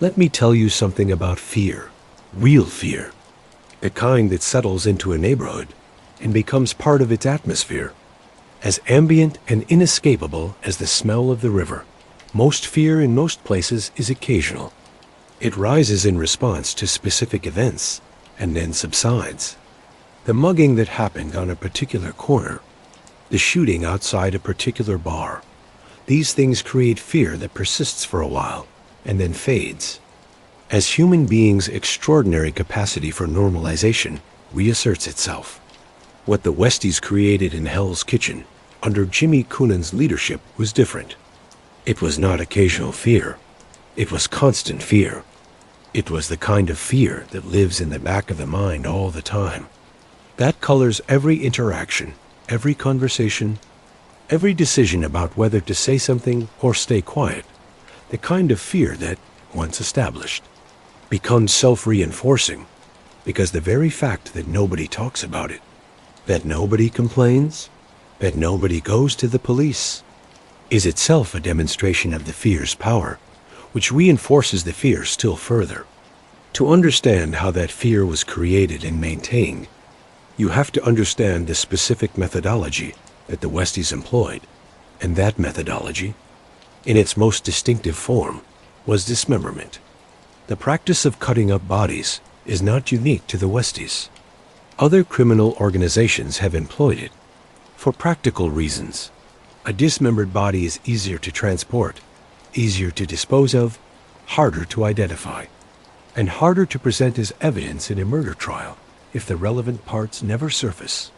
Let me tell you something about fear, real fear, the kind that settles into a neighborhood and becomes part of its atmosphere, as ambient and inescapable as the smell of the river. Most fear in most places is occasional. It rises in response to specific events and then subsides. The mugging that happened on a particular corner, the shooting outside a particular bar, these things create fear that persists for a while and then fades, as human beings' extraordinary capacity for normalization reasserts itself. What the Westies created in Hell's Kitchen under Jimmy Coonan's leadership was different. It was not occasional fear. It was constant fear. It was the kind of fear that lives in the back of the mind all the time. That colors every interaction, every conversation, every decision about whether to say something or stay quiet. The kind of fear that, once established, becomes self-reinforcing, because the very fact that nobody talks about it, that nobody complains, that nobody goes to the police, is itself a demonstration of the fear's power, which reinforces the fear still further. To understand how that fear was created and maintained, you have to understand the specific methodology that the Westies employed, and that methodology, in its most distinctive form, was dismemberment. The practice of cutting up bodies is not unique to the Westies. Other criminal organizations have employed it. For practical reasons, a dismembered body is easier to transport, easier to dispose of, harder to identify, and harder to present as evidence in a murder trial if the relevant parts never surface.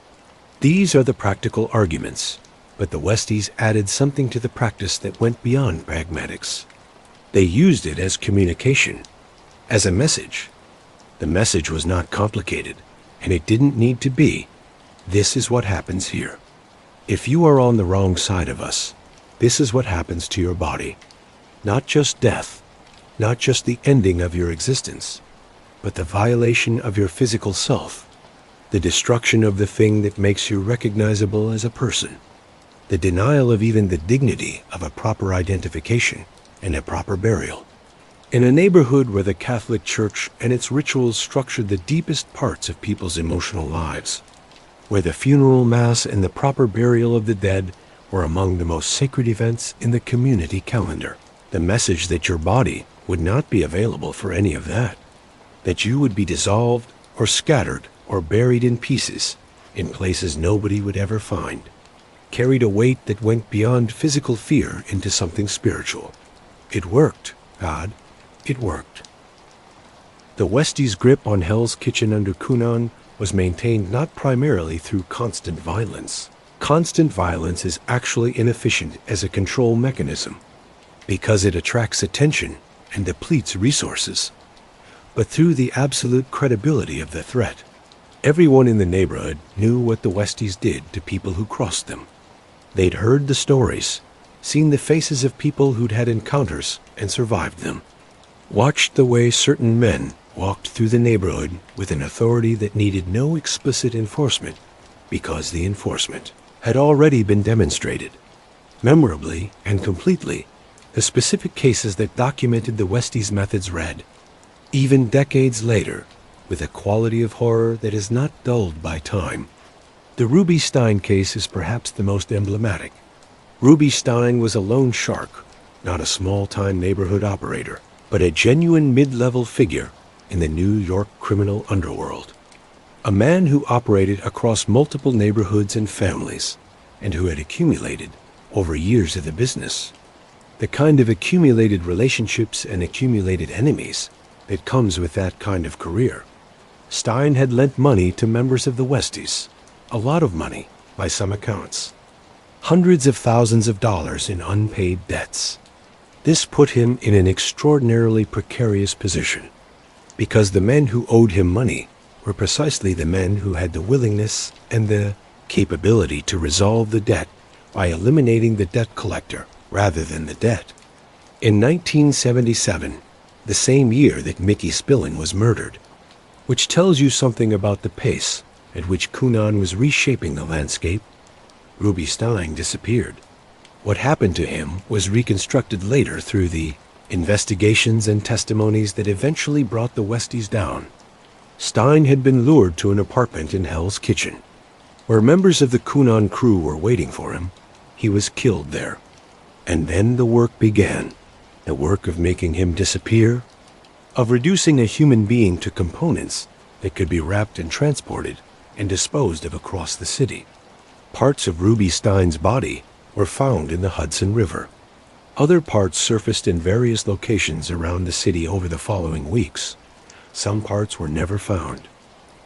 These are the practical arguments, but the Westies added something to the practice that went beyond pragmatics. They used it as communication, as a message. The message was not complicated, and it didn't need to be. This is what happens here. If you are on the wrong side of us, this is what happens to your body. Not just death, not just the ending of your existence, but the violation of your physical self, the destruction of the thing that makes you recognizable as a person, the denial of even the dignity of a proper identification and a proper burial. In a neighborhood where the Catholic Church and its rituals structured the deepest parts of people's emotional lives, where the funeral mass and the proper burial of the dead were among the most sacred events in the community calendar, the message that your body would not be available for any of that, that you would be dissolved or scattered or buried in pieces, in places nobody would ever find, carried a weight that went beyond physical fear into something spiritual. It worked, God. It worked. The Westies' grip on Hell's Kitchen under Coonan was maintained not primarily through constant violence. Constant violence is actually inefficient as a control mechanism because it attracts attention and depletes resources, but through the absolute credibility of the threat. Everyone in the neighborhood knew what the Westies did to people who crossed them. They'd heard the stories, seen the faces of people who'd had encounters and survived them, watched the way certain men walked through the neighborhood with an authority that needed no explicit enforcement because the enforcement had already been demonstrated. Memorably and completely, the specific cases that documented the Westies' methods read, even decades later, with a quality of horror that is not dulled by time. The Ruby Stein case is perhaps the most emblematic. Ruby Stein was a loan shark, not a small-time neighborhood operator, but a genuine mid-level figure in the New York criminal underworld. A man who operated across multiple neighborhoods and families, and who had accumulated, over years of the business, the kind of accumulated relationships and accumulated enemies that comes with that kind of career. Stein had lent money to members of the Westies, a lot of money by some accounts, hundreds of thousands of dollars in unpaid debts. This put him in an extraordinarily precarious position, because the men who owed him money were precisely the men who had the willingness and the capability to resolve the debt by eliminating the debt collector rather than the debt. In 1977, the same year that Mickey Spillane was murdered, which tells you something about the pace at which Coonan was reshaping the landscape, Ruby Stein disappeared. What happened to him was reconstructed later through the investigations and testimonies that eventually brought the Westies down. Stein had been lured to an apartment in Hell's Kitchen, where members of the Coonan crew were waiting for him. He was killed there. And then the work began, the work of making him disappear, of reducing a human being to components that could be wrapped and transported and disposed of across the city. Parts of Ruby Stein's body were found in the Hudson River. Other parts surfaced in various locations around the city over the following weeks. Some parts were never found.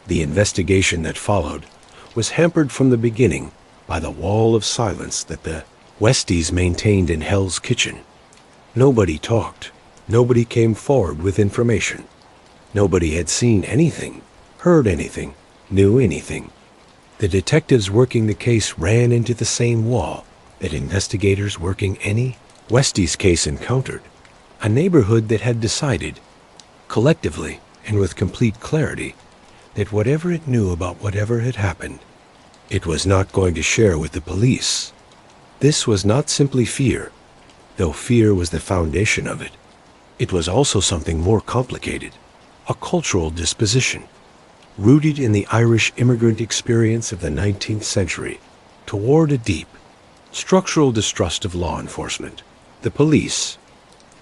The investigation that followed was hampered from the beginning by the wall of silence that the Westies maintained in Hell's Kitchen. Nobody talked. Nobody came forward with information. Nobody had seen anything, heard anything, knew anything. The detectives working the case ran into the same wall that investigators working any Westies case encountered. A neighborhood that had decided, collectively and with complete clarity, that whatever it knew about whatever had happened, it was not going to share with the police. This was not simply fear, though fear was the foundation of it. It was also something more complicated, a cultural disposition, rooted in the Irish immigrant experience of the 19th century, toward a deep, structural distrust of law enforcement. The police,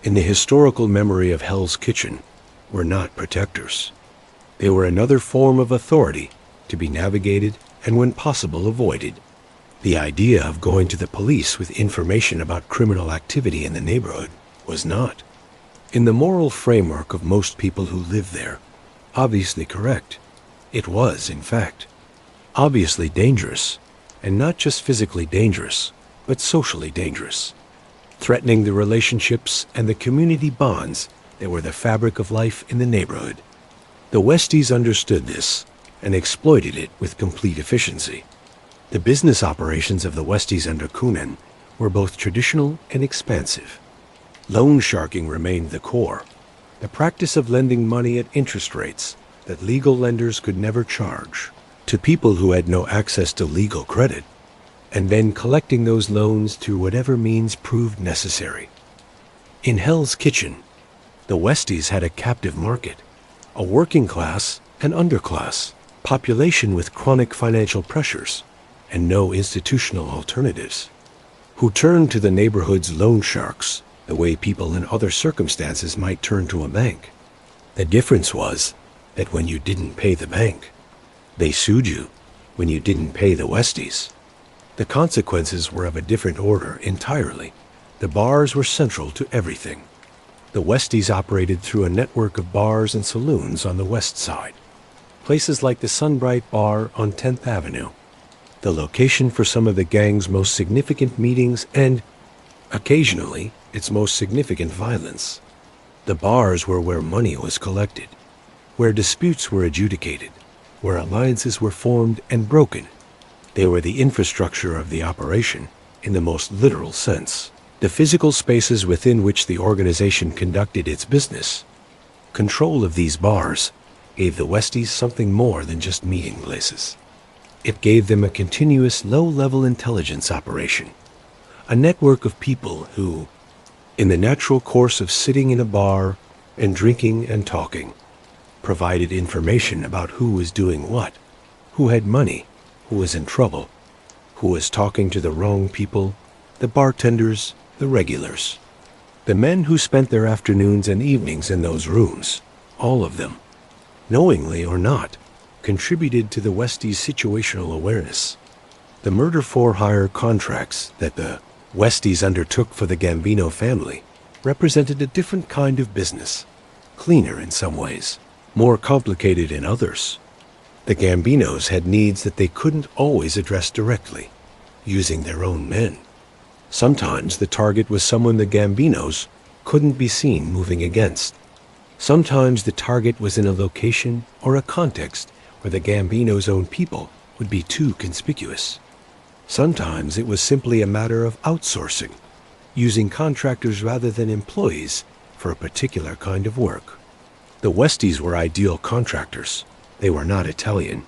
in the historical memory of Hell's Kitchen, were not protectors. They were another form of authority to be navigated and, when possible, avoided. The idea of going to the police with information about criminal activity in the neighborhood was not, in the moral framework of most people who live there, obviously correct. It was, in fact, obviously dangerous, and not just physically dangerous, but socially dangerous, threatening the relationships and the community bonds that were the fabric of life in the neighborhood. The Westies understood this and exploited it with complete efficiency. The business operations of the Westies under Coonan were both traditional and expansive. Loan sharking remained the core, the practice of lending money at interest rates that legal lenders could never charge to people who had no access to legal credit, and then collecting those loans through whatever means proved necessary. In Hell's Kitchen, the Westies had a captive market, a working class and underclass population with chronic financial pressures and no institutional alternatives, who turned to the neighborhood's loan sharks the way people in other circumstances might turn to a bank. The difference was that when you didn't pay the bank, they sued you. when you didn't pay the Westies. The consequences were of a different order entirely. The bars were central to everything. The Westies operated through a network of bars and saloons on the west side. Places like the Sunbright Bar on 10th Avenue, the location for some of the gang's most significant meetings and, occasionally, its most significant violence. The bars were where money was collected, where disputes were adjudicated, where alliances were formed and broken. They were the infrastructure of the operation, in the most literal sense, the physical spaces within which the organization conducted its business. Control of these bars gave the Westies something more than just meeting places. It gave them a continuous low-level intelligence operation, a network of people who, in the natural course of sitting in a bar and drinking and talking, provided information about who was doing what, who had money, who was in trouble, who was talking to the wrong people, the bartenders, the regulars. The men who spent their afternoons and evenings in those rooms, all of them, knowingly or not, contributed to the Westies' situational awareness. The murder-for-hire contracts that the Westies undertook for the Gambino family represented a different kind of business, cleaner in some ways, more complicated in others. The Gambinos had needs that they couldn't always address directly, using their own men. Sometimes the target was someone the Gambinos couldn't be seen moving against. Sometimes the target was in a location or a context where the Gambinos' own people would be too conspicuous. Sometimes it was simply a matter of outsourcing, using contractors rather than employees for a particular kind of work. The Westies were ideal contractors. They were not Italian,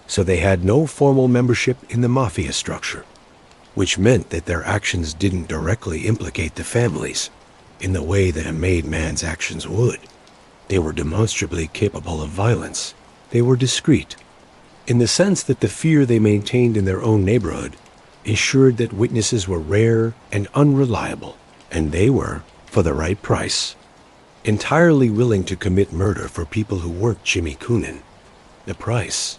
so they had no formal membership in the Mafia structure, which meant that their actions didn't directly implicate the families in the way that a made man's actions would. They were demonstrably capable of violence. They were discreet, in the sense that the fear they maintained in their own neighborhood ensured that witnesses were rare and unreliable, and they were, for the right price, entirely willing to commit murder for people who weren't Jimmy Coonan. The price,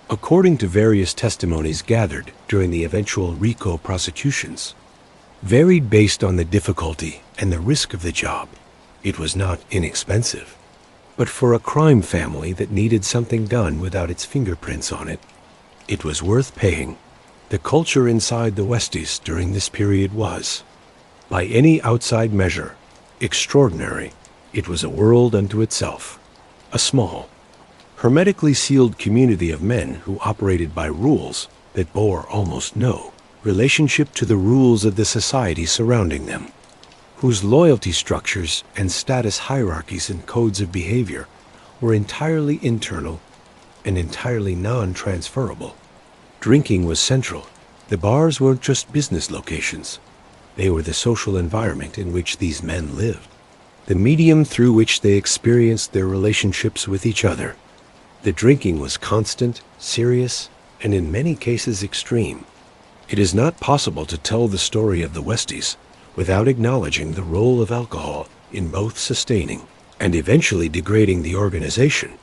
according to various testimonies gathered during the eventual RICO prosecutions, varied based on the difficulty and the risk of the job. It was not inexpensive, but for a crime family that needed something done without its fingerprints on it, it was worth paying. The culture inside the Westies during this period was, by any outside measure, extraordinary. It was a world unto itself, a small, hermetically sealed community of men who operated by rules that bore almost no relationship to the rules of the society surrounding them, whose loyalty structures and status hierarchies and codes of behavior were entirely internal and entirely non-transferable. Drinking was central. The bars weren't just business locations. They were the social environment in which these men lived, the medium through which they experienced their relationships with each other. The drinking was constant, serious, and in many cases extreme. It is not possible to tell the story of the Westies without acknowledging the role of alcohol in both sustaining and eventually degrading the organization,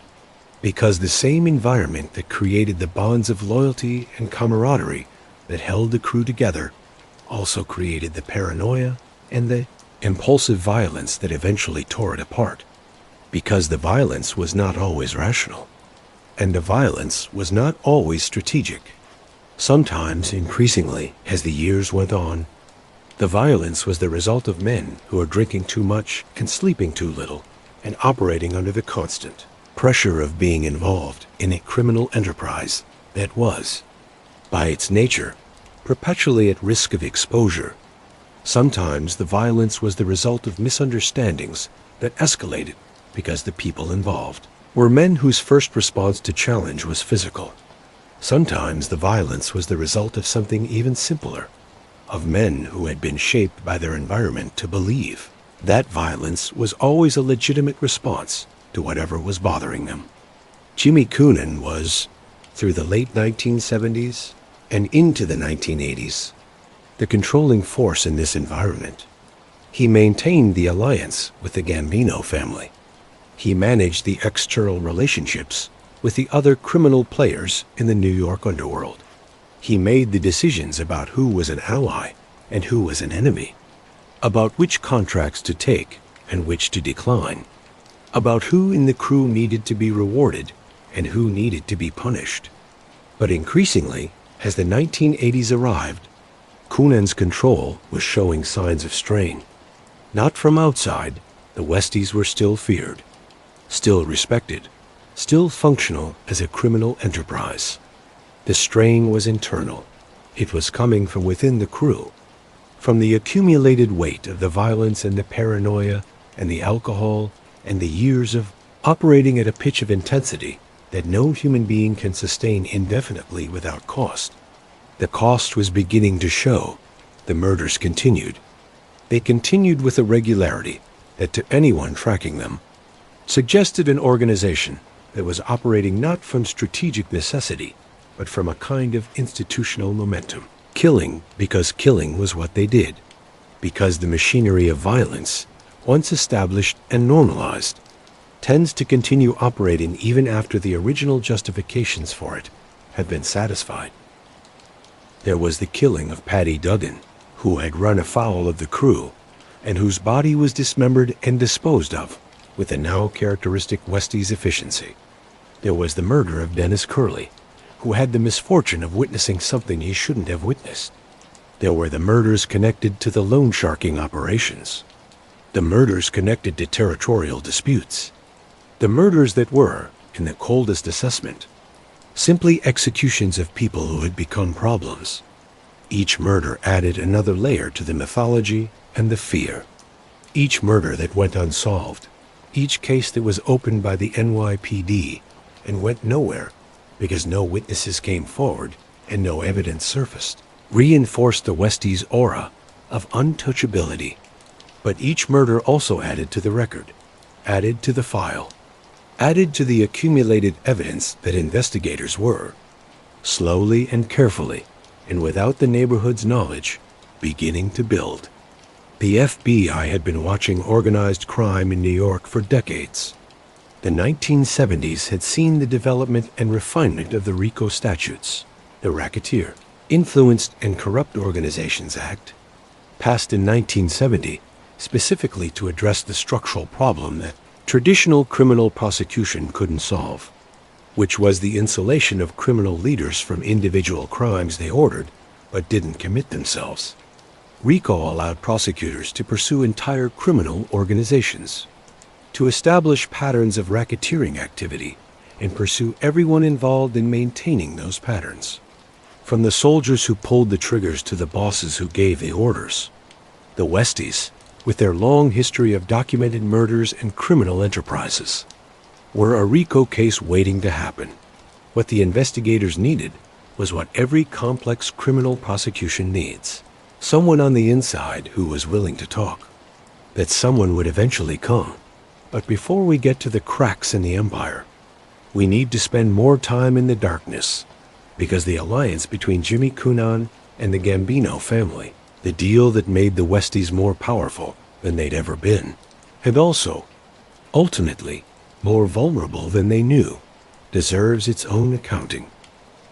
because the same environment that created the bonds of loyalty and camaraderie that held the crew together also created the paranoia and the impulsive violence that eventually tore it apart, because the violence was not always rational, and the violence was not always strategic. Sometimes, increasingly, as the years went on, the violence was the result of men who were drinking too much and sleeping too little, and operating under the constant pressure of being involved in a criminal enterprise that was, by its nature, perpetually at risk of exposure. Sometimes the violence was the result of misunderstandings that escalated because the people involved were men whose first response to challenge was physical. Sometimes the violence was the result of something even simpler, of men who had been shaped by their environment to believe that violence was always a legitimate response to whatever was bothering them. Jimmy Coonan was, through the late 1970s and into the 1980s, the controlling force in this environment. He maintained the alliance with the Gambino family. He managed the external relationships with the other criminal players in the New York underworld. He made the decisions about who was an ally and who was an enemy, about which contracts to take and which to decline, about who in the crew needed to be rewarded and who needed to be punished. But increasingly, as the 1980s arrived, Coonan's control was showing signs of strain. Not from outside, the Westies were still feared, still respected, still functional as a criminal enterprise. The strain was internal. It was coming from within the crew, from the accumulated weight of the violence and the paranoia and the alcohol and the years of operating at a pitch of intensity that no human being can sustain indefinitely without cost. The cost was beginning to show. The murders continued. They continued with a regularity that to anyone tracking them suggested an organization that was operating not from strategic necessity, but from a kind of institutional momentum. Killing because killing was what they did, because the machinery of violence, once established and normalized, tends to continue operating even after the original justifications for it have been satisfied. There was the killing of Paddy Duggan, who had run afoul of the crew, and whose body was dismembered and disposed of with the now characteristic Westies efficiency. There was the murder of Dennis Curley, who had the misfortune of witnessing something he shouldn't have witnessed. There were the murders connected to the loan sharking operations, the murders connected to territorial disputes, the murders that were, in the coldest assessment, simply executions of people who had become problems. Each murder added another layer to the mythology and the fear. Each murder that went unsolved, each case that was opened by the NYPD and went nowhere because no witnesses came forward and no evidence surfaced, reinforced the Westies' aura of untouchability. But each murder also added to the record, added to the file, added to the accumulated evidence that investigators were, slowly and carefully, and without the neighborhood's knowledge, beginning to build. The FBI had been watching organized crime in New York for decades. The 1970s had seen the development and refinement of the RICO statutes, the Racketeer, Influenced and Corrupt Organizations Act, passed in 1970 specifically to address the structural problem that traditional criminal prosecution couldn't solve, which was the insulation of criminal leaders from individual crimes they ordered but didn't commit themselves. RICO allowed prosecutors to pursue entire criminal organizations, to establish patterns of racketeering activity and pursue everyone involved in maintaining those patterns, from the soldiers who pulled the triggers to the bosses who gave the orders. The Westies, with their long history of documented murders and criminal enterprises, were a RICO case waiting to happen. What the investigators needed was what every complex criminal prosecution needs: someone on the inside who was willing to talk. That someone would eventually come. But before we get to the cracks in the empire, we need to spend more time in the darkness, because the alliance between Jimmy Coonan and the Gambino family, the deal that made the Westies more powerful than they'd ever been, and also, ultimately, more vulnerable than they knew, deserves its own accounting.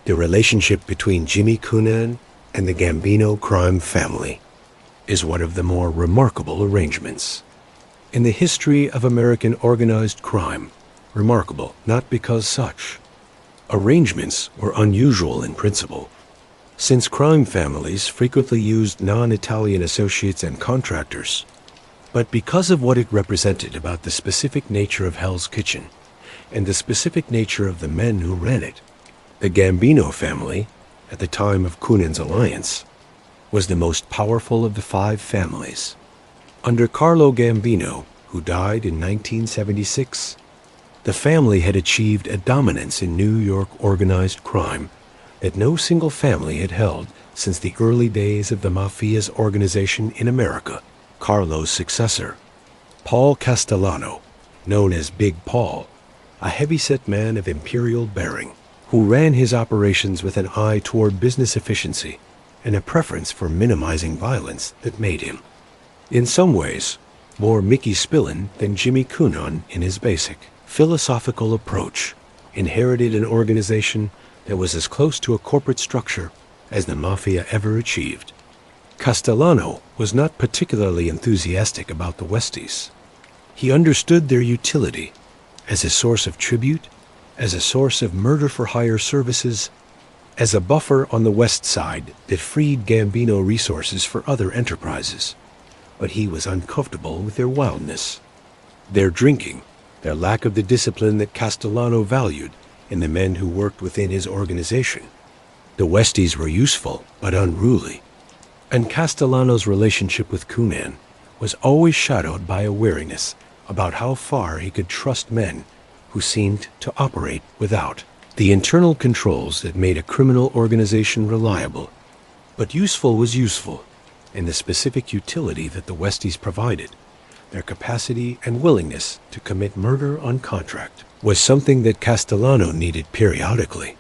The relationship between Jimmy Coonan and the Gambino crime family is one of the more remarkable arrangements in the history of American organized crime. Remarkable not because such arrangements were unusual in principle, since crime families frequently used non-Italian associates and contractors, but because of what it represented about the specific nature of Hell's Kitchen and the specific nature of the men who ran it. The Gambino family, at the time of Coonan's alliance, was the most powerful of the 5 families. Under Carlo Gambino, who died in 1976, the family had achieved a dominance in New York organized crime that no single family had held since the early days of the Mafia's organization in America. Carlo's successor, Paul Castellano, known as Big Paul, a heavyset man of imperial bearing, who ran his operations with an eye toward business efficiency and a preference for minimizing violence that made him, in some ways, more Mickey Spillane than Jimmy Coonan in his basic, philosophical approach, inherited an organization that was as close to a corporate structure as the Mafia ever achieved. Castellano was not particularly enthusiastic about the Westies. He understood their utility as a source of tribute, as a source of murder-for-hire services, as a buffer on the West Side that freed Gambino resources for other enterprises. But he was uncomfortable with their wildness, their drinking, their lack of the discipline that Castellano valued in the men who worked within his organization. The Westies were useful but unruly, and Castellano's relationship with Coonan was always shadowed by a wariness about how far he could trust men who seemed to operate without the internal controls that made a criminal organization reliable. But useful was useful in the specific utility that the Westies provided. Their capacity and willingness to commit murder on contract was something that Castellano needed periodically,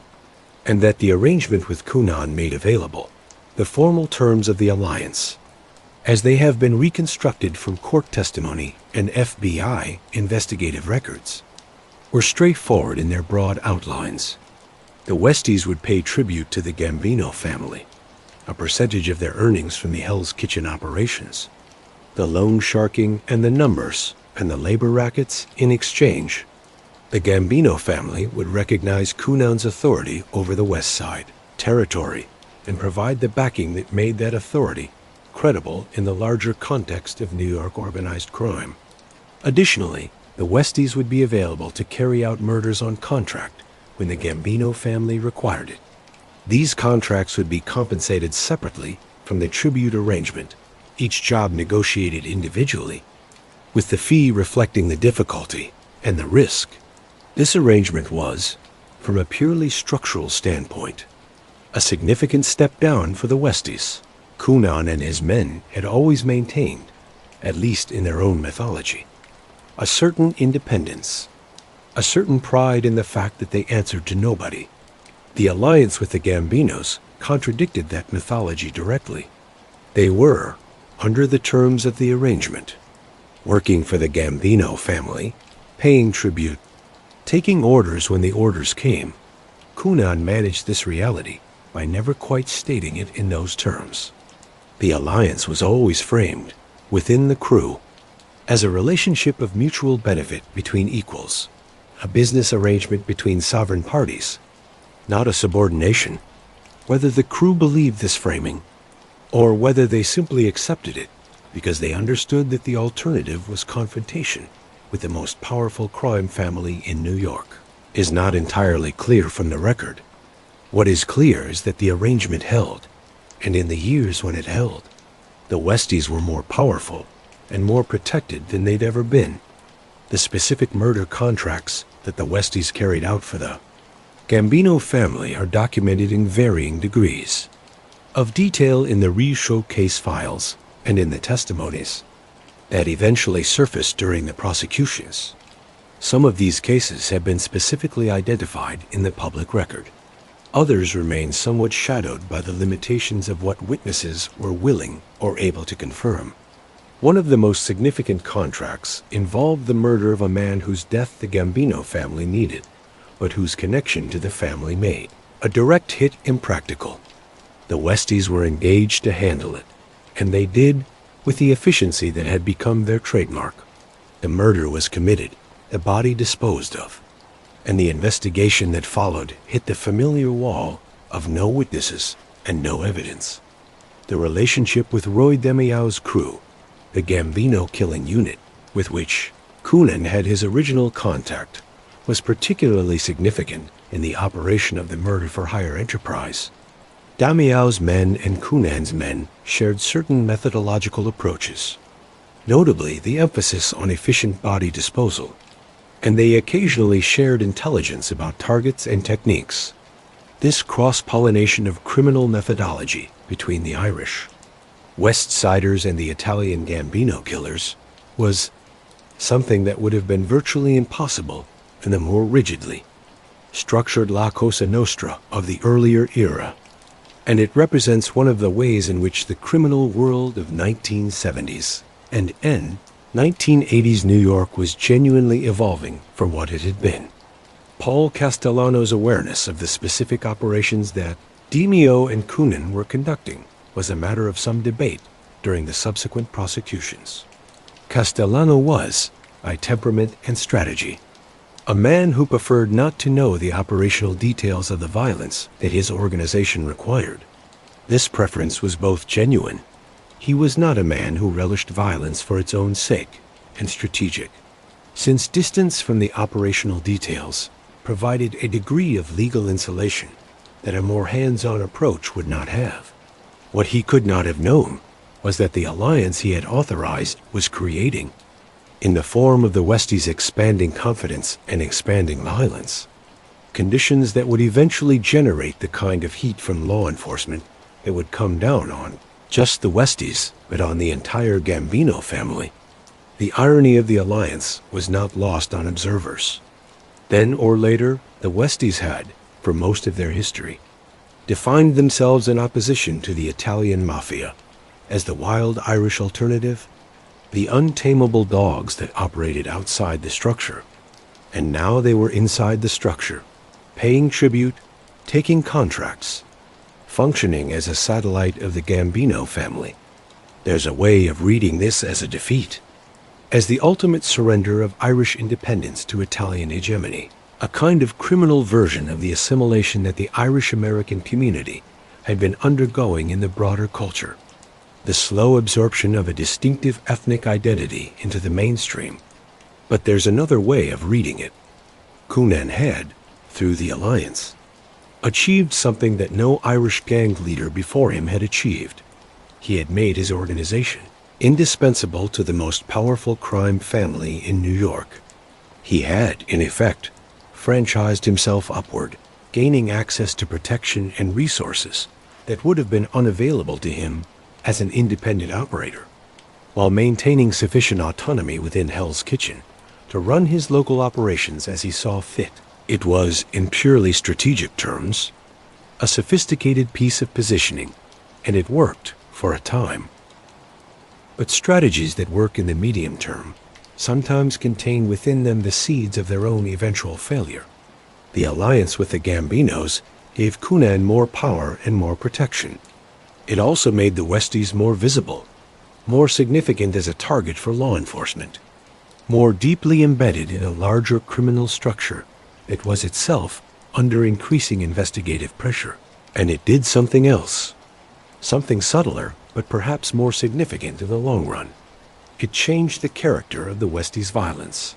and that the arrangement with Coonan made available. The formal terms of the alliance, as they have been reconstructed from court testimony and FBI investigative records, were straightforward in their broad outlines. The Westies would pay tribute to the Gambino family, a percentage of their earnings from the Hell's Kitchen operations, the loan sharking and the numbers and the labor rackets in exchange. The Gambino family would recognize Coonan's authority over the West Side territory and provide the backing that made that authority credible in the larger context of New York organized crime. Additionally, the Westies would be available to carry out murders on contract when the Gambino family required it. These contracts would be compensated separately from the tribute arrangement, each job negotiated individually, with the fee reflecting the difficulty and the risk. This arrangement was, from a purely structural standpoint, a significant step down for the Westies. Coonan and his men had always maintained, at least in their own mythology, a certain independence, a certain pride in the fact that they answered to nobody. The alliance with the Gambinos contradicted that mythology directly. They were, under the terms of the arrangement, working for the Gambino family, paying tribute, taking orders when the orders came. Coonan managed this reality by never quite stating it in those terms. The alliance was always framed, within the crew, as a relationship of mutual benefit between equals, a business arrangement between sovereign parties, not a subordination. Whether the crew believed this framing, or whether they simply accepted it because they understood that the alternative was confrontation with the most powerful crime family in New York, is not entirely clear from the record. What is clear is that the arrangement held, and in the years when it held, the Westies were more powerful and more protected than they'd ever been. The specific murder contracts that the Westies carried out for the Gambino family are documented in varying degrees of detail in the RICO case files and in the testimonies that eventually surfaced during the prosecutions. Some of these cases have been specifically identified in the public record. Others remain somewhat shadowed by the limitations of what witnesses were willing or able to confirm. One of the most significant contracts involved the murder of a man whose death the Gambino family needed, but whose connection to the family made a direct hit impractical. The Westies were engaged to handle it, and they did with the efficiency that had become their trademark. The murder was committed, the body disposed of, and the investigation that followed hit the familiar wall of no witnesses and no evidence. The relationship with Roy Demiau's crew, the Gambino killing unit with which Coonan had his original contact, was particularly significant in the operation of the murder-for-hire enterprise. Damiau's men and Coonan's men shared certain methodological approaches, notably the emphasis on efficient body disposal, and they occasionally shared intelligence about targets and techniques. This cross-pollination of criminal methodology between the Irish, West Siders and the Italian Gambino killers was something that would have been virtually impossible in the more rigidly structured La Cosa Nostra of the earlier era, and it represents one of the ways in which the criminal world of 1970s and end 1980s New York was genuinely evolving from what it had been. Paul Castellano's awareness of the specific operations that Demio and Coonan were conducting was a matter of some debate during the subsequent prosecutions. Castellano was, by temperament and strategy, a man who preferred not to know the operational details of the violence that his organization required. This preference was both genuine. He was not a man who relished violence for its own sake, and strategic, since distance from the operational details provided a degree of legal insulation that a more hands-on approach would not have. What he could not have known was that the alliance he had authorized was creating, in the form of the Westies' expanding confidence and expanding violence, conditions that would eventually generate the kind of heat from law enforcement that would come down on just the Westies, but on the entire Gambino family. The irony of the alliance was not lost on observers. Then or later, the Westies had, for most of their history, defined themselves in opposition to the Italian Mafia as the wild Irish alternative, the untamable dogs that operated outside the structure. And now they were inside the structure, paying tribute, taking contracts, functioning as a satellite of the Gambino family. There's a way of reading this as a defeat, as the ultimate surrender of Irish independence to Italian hegemony, a kind of criminal version of the assimilation that the Irish-American community had been undergoing in the broader culture, the slow absorption of a distinctive ethnic identity into the mainstream. But there's another way of reading it. Coonan had, through the alliance, achieved something that no Irish gang leader before him had achieved. He had made his organization indispensable to the most powerful crime family in New York. He had, in effect, franchised himself upward, gaining access to protection and resources that would have been unavailable to him as an independent operator, while maintaining sufficient autonomy within Hell's Kitchen to run his local operations as he saw fit. It was, in purely strategic terms, a sophisticated piece of positioning, and it worked for a time. But strategies that work in the medium term sometimes contain within them the seeds of their own eventual failure. The alliance with the Gambinos gave Coonan more power and more protection. It also made the Westies more visible, more significant as a target for law enforcement, more deeply embedded in a larger criminal structure that was itself under increasing investigative pressure. And it did something else, something subtler, but perhaps more significant in the long run. It changed the character of the Westies' violence.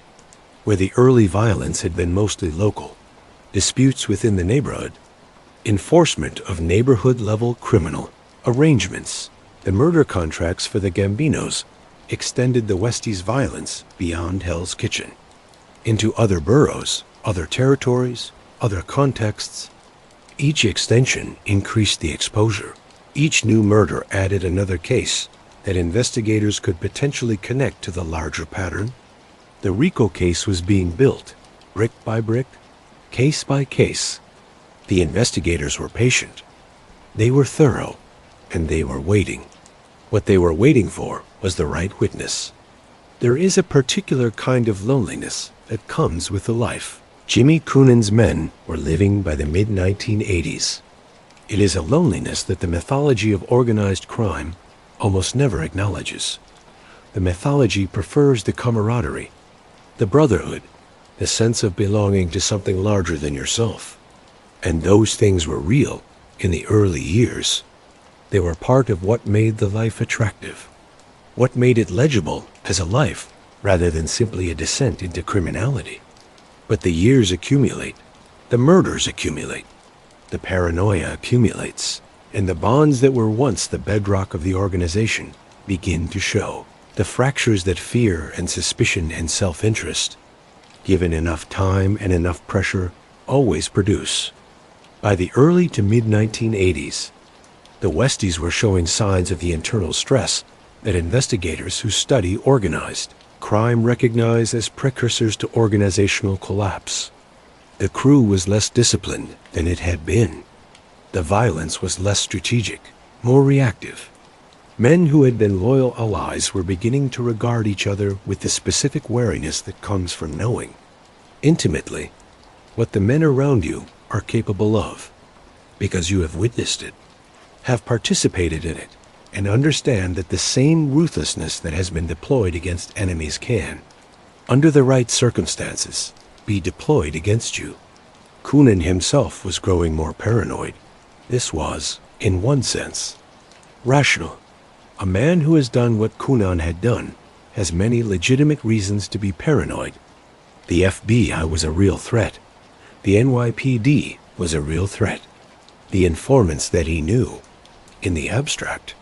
Where the early violence had been mostly local, disputes within the neighborhood, enforcement of neighborhood-level criminal arrangements, the murder contracts for the Gambinos extended the Westies' violence beyond Hell's Kitchen, into other boroughs, other territories, other contexts. Each extension increased the exposure. Each new murder added another case that investigators could potentially connect to the larger pattern. The RICO case was being built, brick by brick, case by case. The investigators were patient. They were thorough, and they were waiting. What they were waiting for was the right witness. There is a particular kind of loneliness that comes with the life Jimmy Coonan's men were living by the mid-1980s. It is a loneliness that the mythology of organized crime almost never acknowledges. The mythology prefers the camaraderie, the brotherhood, the sense of belonging to something larger than yourself. And those things were real in the early years. They were part of what made the life attractive, what made it legible as a life rather than simply a descent into criminality. But the years accumulate, the murders accumulate, the paranoia accumulates, and the bonds that were once the bedrock of the organization begin to show. The fractures that fear and suspicion and self-interest, given enough time and enough pressure, always produce. By the early to mid-1980s, the Westies were showing signs of the internal stress that investigators who study organized crime recognize as precursors to organizational collapse. The crew was less disciplined than it had been. The violence was less strategic, more reactive. Men who had been loyal allies were beginning to regard each other with the specific wariness that comes from knowing, intimately, what the men around you are capable of, because you have witnessed it, have participated in it, and understand that the same ruthlessness that has been deployed against enemies can, under the right circumstances, be deployed against you. Coonan himself was growing more paranoid. This was, in one sense, rational. A man who has done what Coonan had done has many legitimate reasons to be paranoid. The FBI was a real threat. The NYPD was a real threat. The informants that he knew, in the abstract,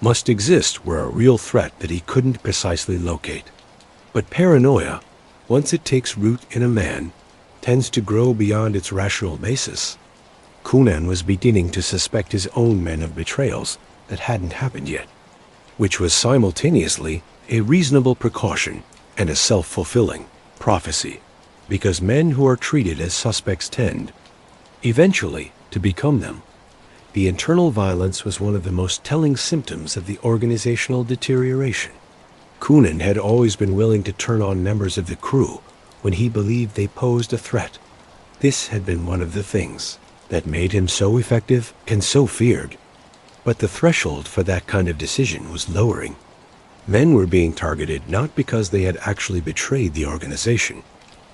must exist were a real threat that he couldn't precisely locate. But paranoia, once it takes root in a man, tends to grow beyond its rational basis. Coonan was beginning to suspect his own men of betrayals that hadn't happened yet, which was simultaneously a reasonable precaution and a self-fulfilling prophecy, because men who are treated as suspects tend, eventually, to become them. The internal violence was one of the most telling symptoms of the organizational deterioration. Coonan had always been willing to turn on members of the crew when he believed they posed a threat. This had been one of the things that made him so effective and so feared. But the threshold for that kind of decision was lowering. Men were being targeted not because they had actually betrayed the organization,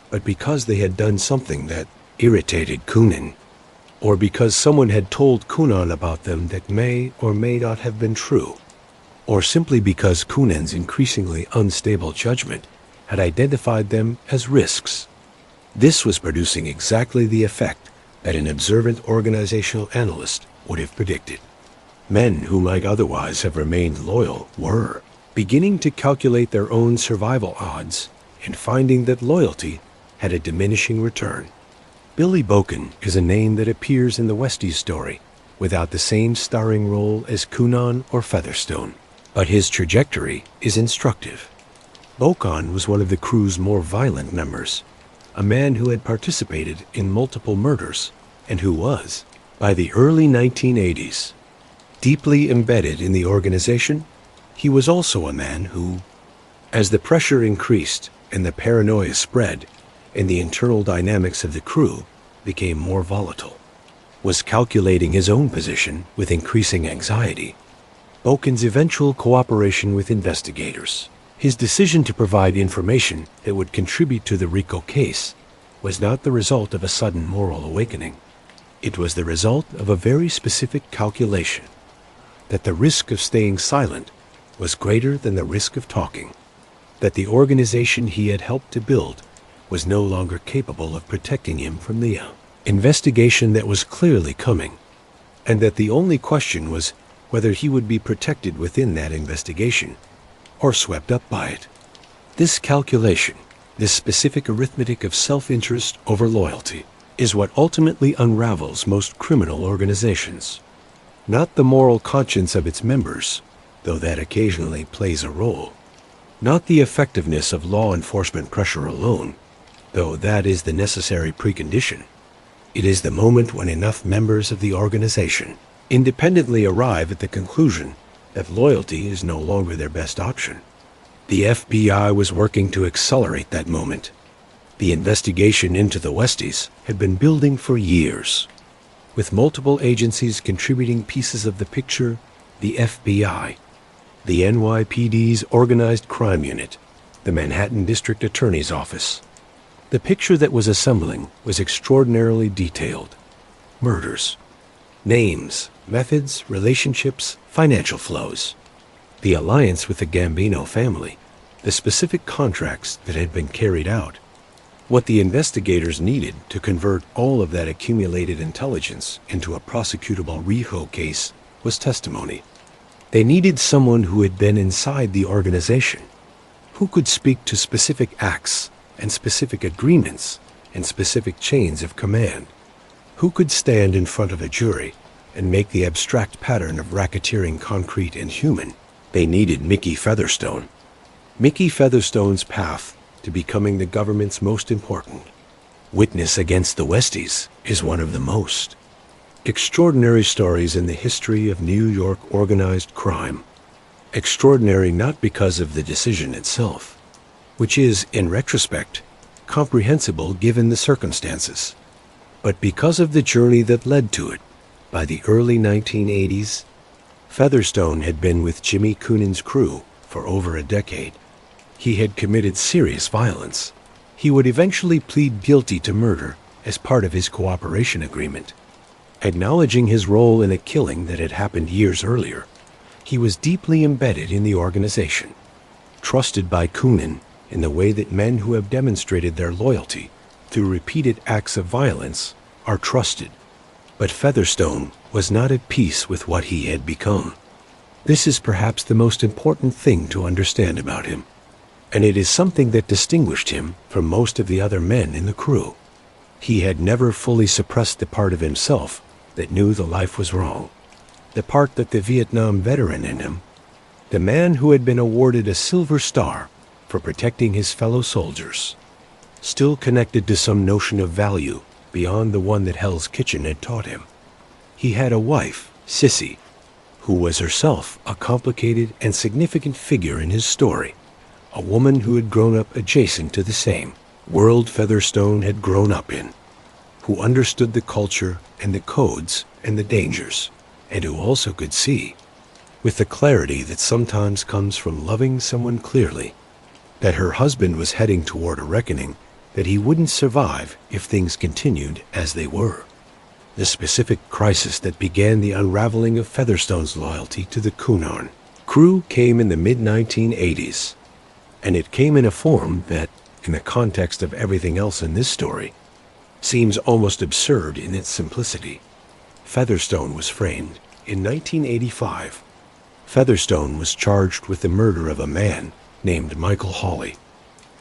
but because they had done something that irritated Coonan, or because someone had told Coonan about them that may or may not have been true, or simply because Coonan's increasingly unstable judgment had identified them as risks. This was producing exactly the effect that an observant organizational analyst would have predicted. Men who might otherwise have remained loyal were beginning to calculate their own survival odds and finding that loyalty had a diminishing return. Billy Boken is a name that appears in the Westies story without the same starring role as Coonan or Featherstone, but his trajectory is instructive. Boken was one of the crew's more violent members, a man who had participated in multiple murders and who was, by the early 1980s, deeply embedded in the organization. He was also a man who, as the pressure increased and the paranoia spread and the internal dynamics of the crew became more volatile, was calculating his own position with increasing anxiety. Boken's eventual cooperation with investigators, his decision to provide information that would contribute to the RICO case, was not the result of a sudden moral awakening. It was the result of a very specific calculation that the risk of staying silent was greater than the risk of talking, that the organization he had helped to build was no longer capable of protecting him from the investigation that was clearly coming, and that the only question was whether he would be protected within that investigation or swept up by it. This calculation, this specific arithmetic of self-interest over loyalty, is what ultimately unravels most criminal organizations. Not the moral conscience of its members, though that occasionally plays a role. Not the effectiveness of law enforcement pressure alone, though that is the necessary precondition. It is the moment when enough members of the organization independently arrive at the conclusion that loyalty is no longer their best option. The FBI was working to accelerate that moment. The investigation into the Westies had been building for years, with multiple agencies contributing pieces of the picture: the FBI, the NYPD's Organized Crime Unit, the Manhattan District Attorney's Office. The picture that was assembling was extraordinarily detailed. Murders, names, methods, relationships, financial flows, the alliance with the Gambino family, the specific contracts that had been carried out. What the investigators needed to convert all of that accumulated intelligence into a prosecutable RICO case was testimony. They needed someone who had been inside the organization, who could speak to specific acts and specific agreements and specific chains of command, who could stand in front of a jury and make the abstract pattern of racketeering concrete and human. They needed Mickey Featherstone. Mickey Featherstone's path to becoming the government's most important witness against the Westies is one of the most extraordinary stories in the history of New York organized crime. Extraordinary not because of the decision itself, which is, in retrospect, comprehensible given the circumstances. But because of the journey that led to it, by the early 1980s, Featherstone had been with Jimmy Coonan's crew for over a decade. He had committed serious violence. He would eventually plead guilty to murder as part of his cooperation agreement. Acknowledging his role in a killing that had happened years earlier, he was deeply embedded in the organization, trusted by Coonan in the way that men who have demonstrated their loyalty through repeated acts of violence are trusted. But Featherstone was not at peace with what he had become. This is perhaps the most important thing to understand about him, and it is something that distinguished him from most of the other men in the crew. He had never fully suppressed the part of himself that knew the life was wrong, the part that the Vietnam veteran in him, the man who had been awarded a Silver Star for protecting his fellow soldiers, still connected to some notion of value beyond the one that Hell's Kitchen had taught him. He had a wife, Sissy, who was herself a complicated and significant figure in his story, a woman who had grown up adjacent to the same world Featherstone had grown up in, who understood the culture and the codes and the dangers, and who also could see, with the clarity that sometimes comes from loving someone clearly, that her husband was heading toward a reckoning that he wouldn't survive if things continued as they were. The specific crisis that began the unraveling of Featherstone's loyalty to the Coonan crew came in the mid-1980s, and it came in a form that, in the context of everything else in this story, seems almost absurd in its simplicity. Featherstone was framed in 1985. Featherstone was charged with the murder of a man named Michael Hawley.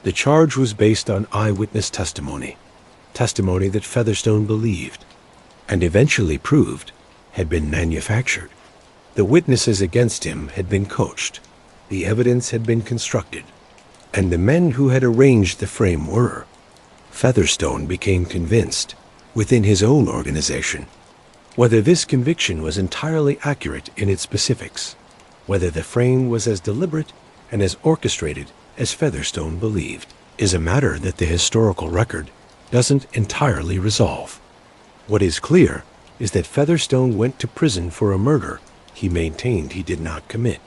The charge was based on eyewitness testimony that Featherstone believed, and eventually proved, had been manufactured. The witnesses against him had been coached, the evidence had been constructed, and the men who had arranged the frame were. Featherstone became convinced, within his own organization, whether this conviction was entirely accurate in its specifics, whether the frame was as deliberate and as orchestrated as Featherstone believed, is a matter that the historical record doesn't entirely resolve. What is clear is that Featherstone went to prison for a murder he maintained he did not commit,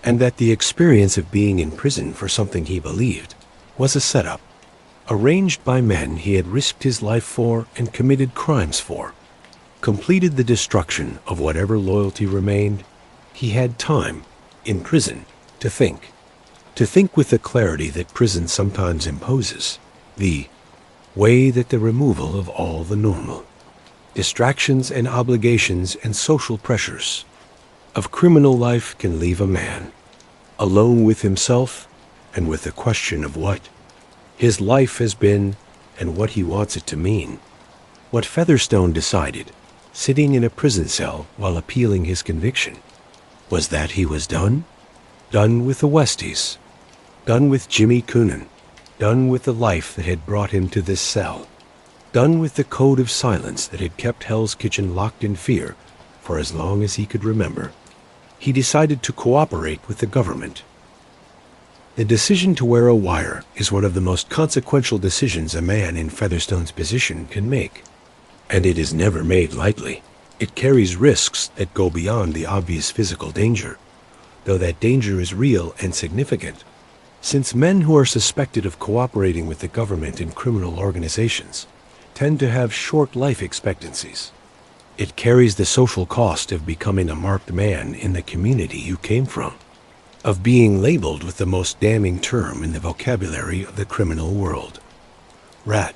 and that the experience of being in prison for something he believed was a setup, arranged by men he had risked his life for and committed crimes for, completed the destruction of whatever loyalty remained. He had time, in prison, to think with the clarity that prison sometimes imposes, the way that the removal of all the normal, distractions and obligations and social pressures of criminal life can leave a man alone with himself and with the question of what his life has been and what he wants it to mean. What Featherstone decided, sitting in a prison cell while appealing his conviction, was that he was done with the Westies, done with Jimmy Coonan, done with the life that had brought him to this cell, done with the code of silence that had kept Hell's Kitchen locked in fear for as long as he could remember. He decided to cooperate with the government. The decision to wear a wire is one of the most consequential decisions a man in Featherstone's position can make, and it is never made lightly. It carries risks that go beyond the obvious physical danger, though that danger is real and significant, since men who are suspected of cooperating with the government in criminal organizations tend to have short life expectancies. It carries the social cost of becoming a marked man in the community you came from, of being labeled with the most damning term in the vocabulary of the criminal world, rat.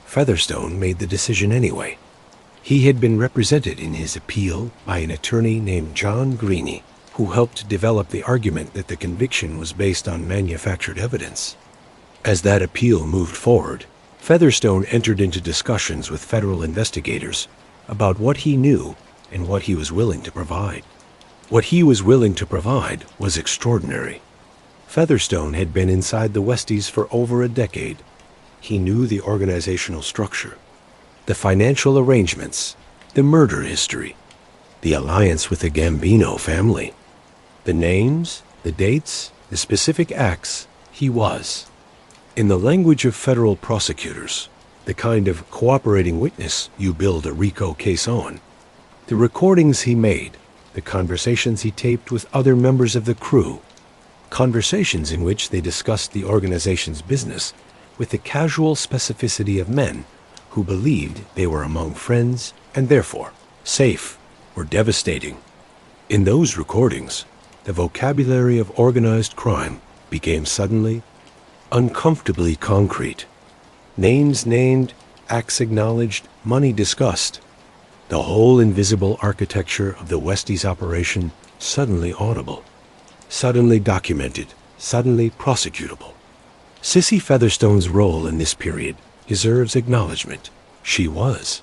Featherstone made the decision anyway. He had been represented in his appeal by an attorney named John Greeny, who helped develop the argument that the conviction was based on manufactured evidence. As that appeal moved forward, Featherstone entered into discussions with federal investigators about what he knew and what he was willing to provide. What he was willing to provide was extraordinary. Featherstone had been inside the Westies for over a decade. He knew the organizational structure, the financial arrangements, the murder history, the alliance with the Gambino family, the names, the dates, the specific acts. He was In the language of federal prosecutors, the kind of cooperating witness you build a RICO case on, the recordings he made, the conversations he taped with other members of the crew, conversations in which they discussed the organization's business with the casual specificity of men who believed they were among friends and therefore safe or devastating. In those recordings, the vocabulary of organized crime became suddenly uncomfortably concrete. Names named, acts acknowledged, money discussed. The whole invisible architecture of the Westies operation suddenly audible, suddenly documented, suddenly prosecutable. Sissy Featherstone's role in this period deserves acknowledgement. She was,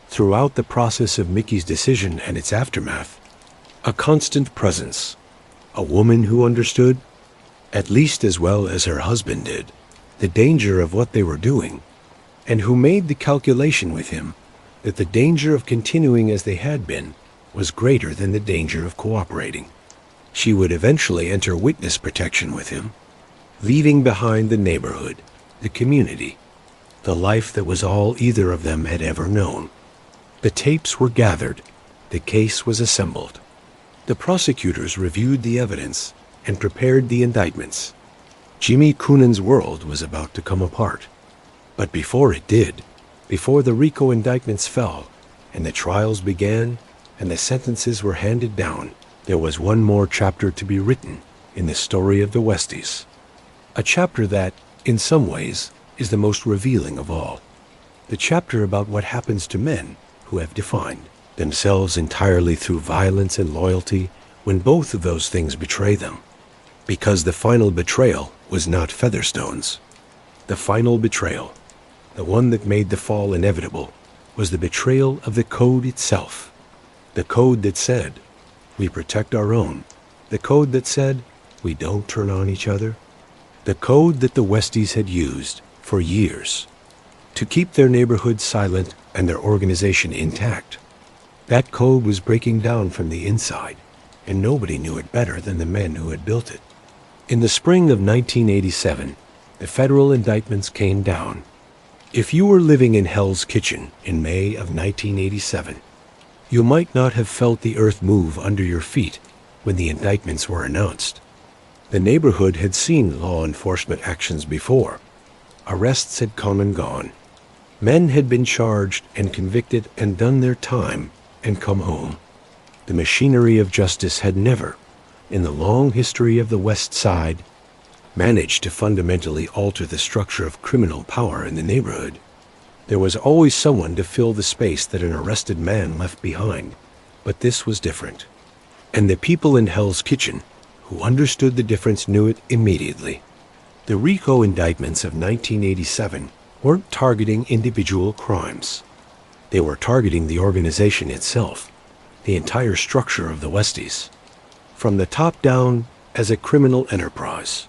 throughout the process of Mickey's decision and its aftermath, a constant presence, a woman who understood, at least as well as her husband did, the danger of what they were doing, and who made the calculation with him that the danger of continuing as they had been was greater than the danger of cooperating. She would eventually enter witness protection with him, leaving behind the neighborhood, the community, the life that was all either of them had ever known. The tapes were gathered, the case was assembled. The prosecutors reviewed the evidence and prepared the indictments. Jimmy Coonan's world was about to come apart. But before it did, before the RICO indictments fell, and the trials began, and the sentences were handed down, there was one more chapter to be written in the story of the Westies. A chapter that, in some ways, is the most revealing of all. The chapter about what happens to men who have defined themselves entirely through violence and loyalty when both of those things betray them. Because the final betrayal was not Featherstone's. The final betrayal, the one that made the fall inevitable, was the betrayal of the code itself. The code that said, we protect our own. The code that said, we don't turn on each other. The code that the Westies had used for years to keep their neighborhood silent and their organization intact. That code was breaking down from the inside, and nobody knew it better than the men who had built it. In the spring of 1987, the federal indictments came down. If you were living in Hell's Kitchen in May of 1987, you might not have felt the earth move under your feet when the indictments were announced. The neighborhood had seen law enforcement actions before. Arrests had come and gone. Men had been charged and convicted and done their time and come home. The machinery of justice had never, in the long history of the West Side, managed to fundamentally alter the structure of criminal power in the neighborhood. There was always someone to fill the space that an arrested man left behind, but this was different. And the people in Hell's Kitchen who understood the difference knew it immediately. The RICO indictments of 1987 weren't targeting individual crimes. They were targeting the organization itself, the entire structure of the Westies, from the top down as a criminal enterprise.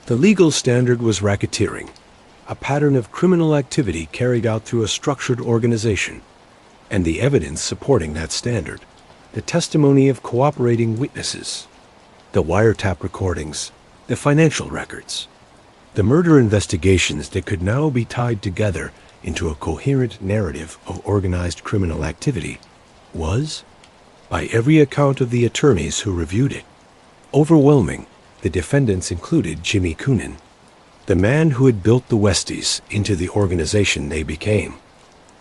The legal standard was racketeering, a pattern of criminal activity carried out through a structured organization, and the evidence supporting that standard, the testimony of cooperating witnesses, the wiretap recordings, the financial records, the murder investigations that could now be tied together into a coherent narrative of organized criminal activity, was, by every account of the attorneys who reviewed it, overwhelming. The defendants included Jimmy Coonan, the man who had built the Westies into the organization they became.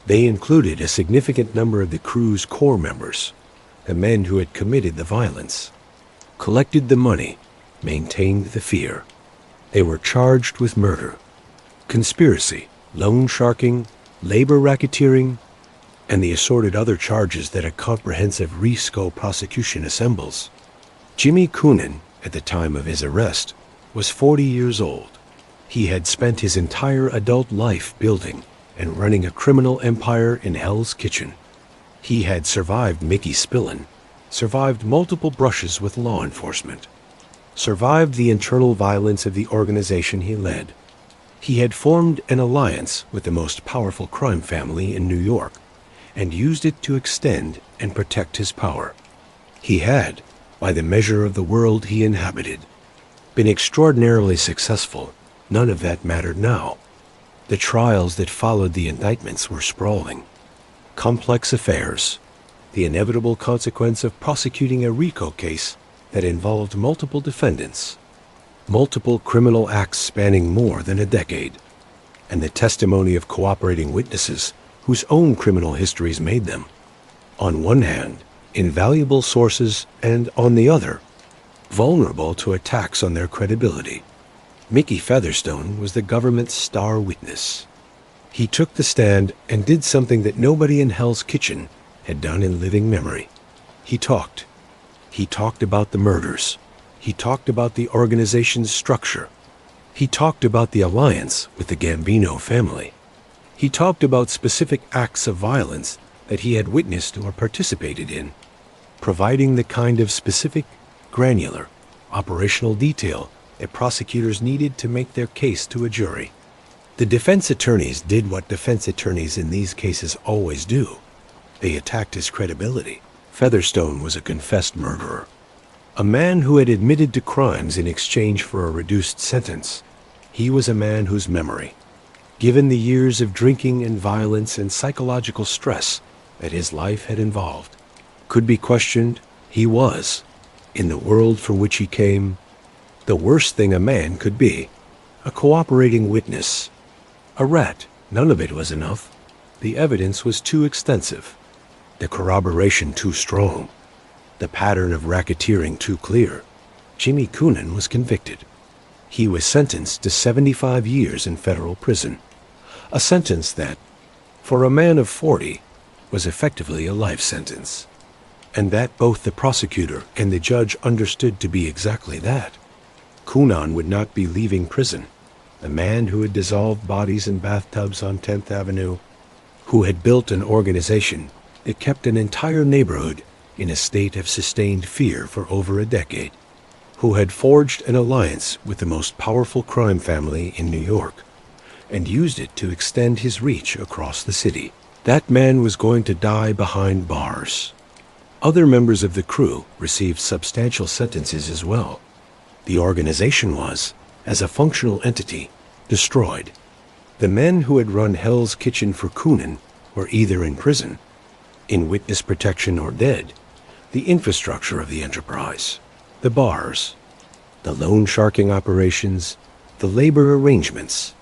They included a significant number of the crew's core members, the men who had committed the violence, collected the money, maintained the fear. They were charged with murder, conspiracy, loan sharking, labor racketeering, and the assorted other charges that a comprehensive RICO prosecution assembles. Jimmy Coonan, at the time of his arrest, was 40 years old. He had spent his entire adult life building and running a criminal empire in Hell's Kitchen. He had survived Mickey Spillane, survived multiple brushes with law enforcement, survived the internal violence of the organization he led. He had formed an alliance with the most powerful crime family in New York and used it to extend and protect his power. He had, by the measure of the world he inhabited, been extraordinarily successful None of that mattered now. The trials that followed the indictments were sprawling. Complex affairs, the inevitable consequence of prosecuting a RICO case that involved multiple defendants, multiple criminal acts spanning more than a decade, and the testimony of cooperating witnesses whose own criminal histories made them, on one hand, invaluable sources, and on the other, vulnerable to attacks on their credibility. Mickey Featherstone was the government's star witness. He took the stand and did something that nobody in Hell's Kitchen had done in living memory. He talked. He talked about the murders. He talked about the organization's structure. He talked about the alliance with the Gambino family. He talked about specific acts of violence that he had witnessed or participated in, providing the kind of specific, granular, operational detail that prosecutors needed to make their case to a jury. The defense attorneys did what defense attorneys in these cases always do. They attacked his credibility. Featherstone was a confessed murderer, a man who had admitted to crimes in exchange for a reduced sentence. He was a man whose memory, given the years of drinking and violence and psychological stress that his life had involved, could be questioned. He was, in the world from which he came, the worst thing a man could be: a cooperating witness. A rat. None of it was enough. The evidence was too extensive, the corroboration too strong, the pattern of racketeering too clear. Jimmy Coonan was convicted. He was sentenced to 75 years in federal prison, a sentence that, for a man of 40, was effectively a life sentence, and that both the prosecutor and the judge understood to be exactly that. Coonan would not be leaving prison. The man who had dissolved bodies in bathtubs on 10th Avenue, who had built an organization that kept an entire neighborhood in a state of sustained fear for over a decade, who had forged an alliance with the most powerful crime family in New York and used it to extend his reach across the city. That man was going to die behind bars. Other members of the crew received substantial sentences as well. The organization was, as a functional entity, destroyed. The men who had run Hell's Kitchen for Coonan were either in prison, in witness protection, or dead. The infrastructure of the enterprise, the bars, the loan sharking operations, the labor arrangements,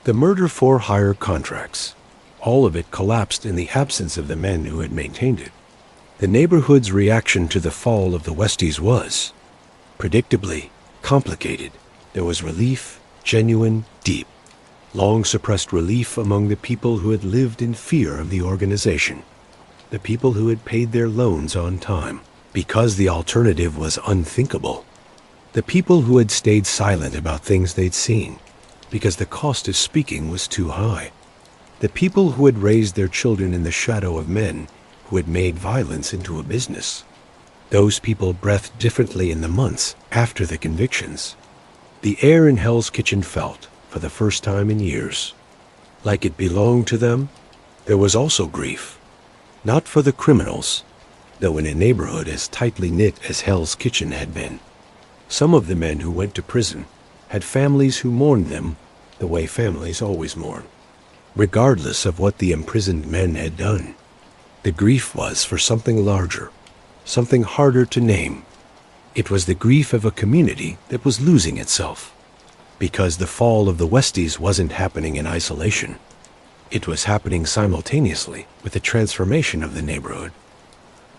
the murder for hire contracts, all of it collapsed in the absence of the men who had maintained it. The neighborhood's reaction to the fall of the Westies was, predictably, complicated. There was relief, genuine, deep, long-suppressed relief among the people who had lived in fear of the organization, the people who had paid their loans on time, because the alternative was unthinkable, the people who had stayed silent about things they'd seen, because the cost of speaking was too high, the people who had raised their children in the shadow of men who had made violence into a business. Those people breathed differently in the months after the convictions. The air in Hell's Kitchen felt, for the first time in years, like it belonged to them. There was also grief, not for the criminals, though in a neighborhood as tightly knit as Hell's Kitchen had been. Some of the men who went to prison had families who mourned them the way families always mourn, regardless of what the imprisoned men had done. The grief was for something larger, something harder to name. It was the grief of a community that was losing itself, because the fall of the Westies wasn't happening in isolation. It was happening simultaneously with the transformation of the neighborhood,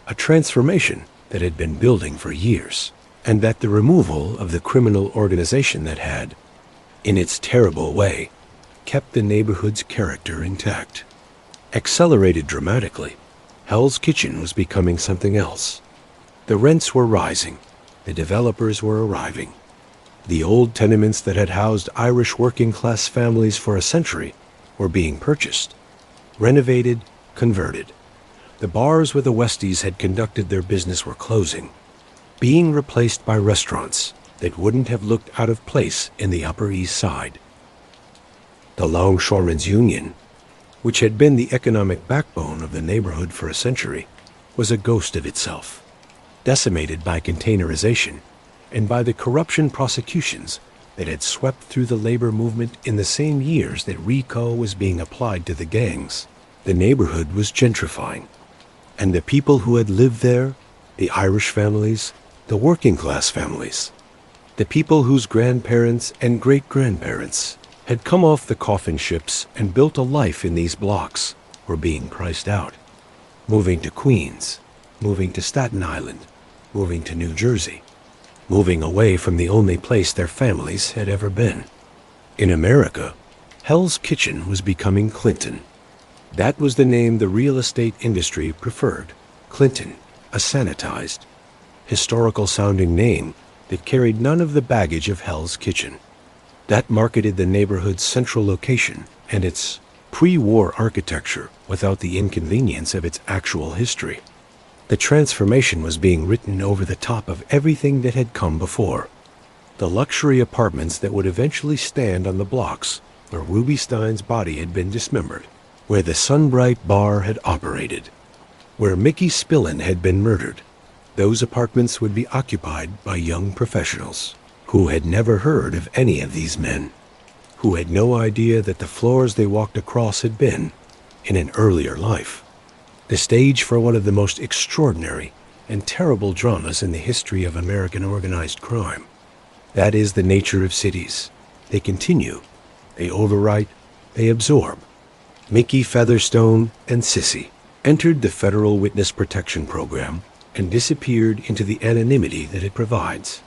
a transformation that had been building for years, and that the removal of the criminal organization that had, in its terrible way, kept the neighborhood's character intact. Accelerated dramatically, Hell's Kitchen was becoming something else. The rents were rising. The developers were arriving. The old tenements that had housed Irish working-class families for a century were being purchased, renovated, converted. The bars where the Westies had conducted their business were closing, being replaced by restaurants that wouldn't have looked out of place in the Upper East Side. The Longshoremen's Union, which had been the economic backbone of the neighborhood for a century, was a ghost of itself, decimated by containerization and by the corruption prosecutions that had swept through the labor movement in the same years that RICO was being applied to the gangs. The neighborhood was gentrifying, and the people who had lived there, the Irish families, the working class families, the people whose grandparents and great-grandparents had come off the coffin ships and built a life in these blocks, were being priced out, moving to Queens, moving to Staten Island, moving to New Jersey, moving away from the only place their families had ever been. In America, Hell's Kitchen was becoming Clinton. That was the name the real estate industry preferred. Clinton, a sanitized, historical-sounding name that carried none of the baggage of Hell's Kitchen. That marketed the neighborhood's central location and its pre-war architecture without the inconvenience of its actual history. The transformation was being written over the top of everything that had come before. The luxury apartments that would eventually stand on the blocks where Ruby Stein's body had been dismembered, where the Sunbright Bar had operated, where Mickey Spillane had been murdered. Those apartments would be occupied by young professionals who had never heard of any of these men, who had no idea that the floors they walked across had been, in an earlier life, the stage for one of the most extraordinary and terrible dramas in the history of American organized crime. That is the nature of cities. They continue, they overwrite, they absorb. Mickey Featherstone and Sissy entered the Federal Witness Protection Program and disappeared into the anonymity that it provides.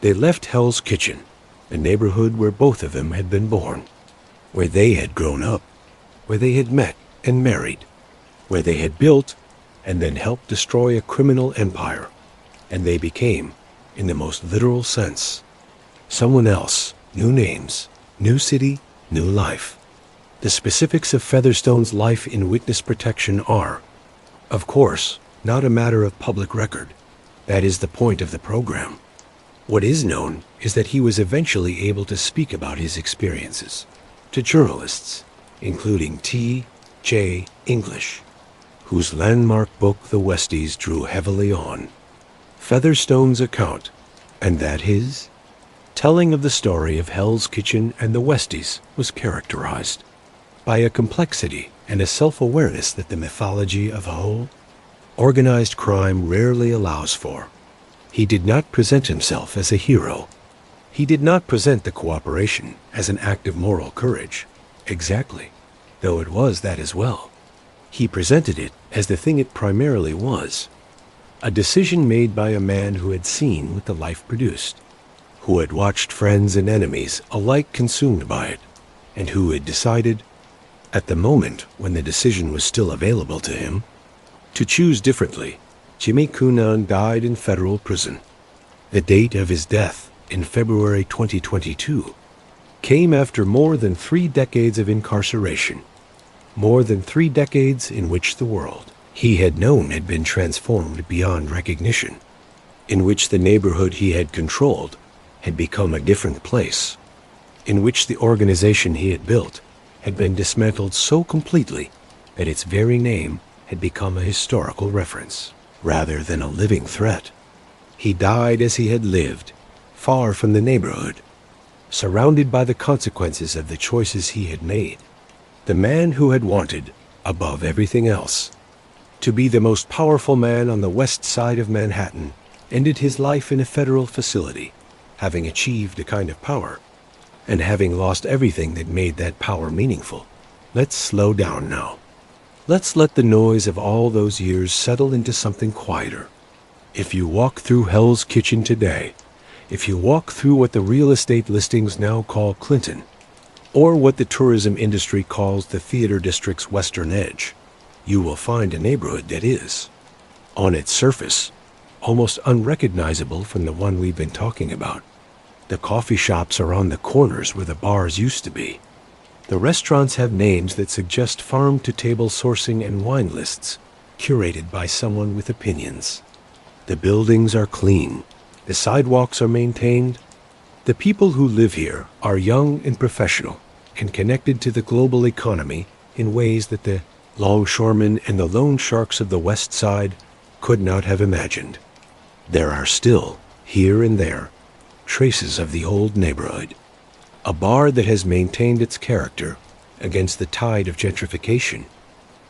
They left Hell's Kitchen, the neighborhood where both of them had been born, where they had grown up, where they had met and married, where they had built and then helped destroy a criminal empire, and they became, in the most literal sense, someone else, new names, new city, new life. The specifics of Featherstone's life in witness protection are, of course, not a matter of public record. That is the point of the program. What is known is that he was eventually able to speak about his experiences to journalists, including T.J. English, whose landmark book the Westies drew heavily on. Featherstone's account, and that his, telling of the story of Hell's Kitchen and the Westies was characterized by a complexity and a self-awareness that the mythology of a whole organized crime rarely allows for. He did not present himself as a hero. He did not present the cooperation as an act of moral courage, exactly, though it was that as well. He presented it as the thing it primarily was, a decision made by a man who had seen what the life produced, who had watched friends and enemies alike consumed by it, and who had decided, at the moment when the decision was still available to him, to choose differently. Jimmy Coonan died in federal prison. The date of his death, in February 2022, came after more than 3 decades of incarceration, more than 3 decades in which the world he had known had been transformed beyond recognition, in which the neighborhood he had controlled had become a different place, in which the organization he had built had been dismantled so completely that its very name had become a historical reference, rather than a living threat. He died as he had lived, far from the neighborhood, surrounded by the consequences of the choices he had made. The man who had wanted, above everything else, to be the most powerful man on the west side of Manhattan ended his life in a federal facility, having achieved a kind of power, and having lost everything that made that power meaningful. Let's slow down now. Let's let the noise of all those years settle into something quieter. If you walk through Hell's Kitchen today, if you walk through what the real estate listings now call Clinton, or what the tourism industry calls the theater district's western edge, you will find a neighborhood that is, on its surface, almost unrecognizable from the one we've been talking about. The coffee shops are on the corners where the bars used to be. The restaurants have names that suggest farm-to-table sourcing and wine lists, curated by someone with opinions. The buildings are clean. The sidewalks are maintained. The people who live here are young and professional and connected to the global economy in ways that the longshoremen and the loan sharks of the West Side could not have imagined. There are still, here and there, traces of the old neighborhood. A bar that has maintained its character against the tide of gentrification.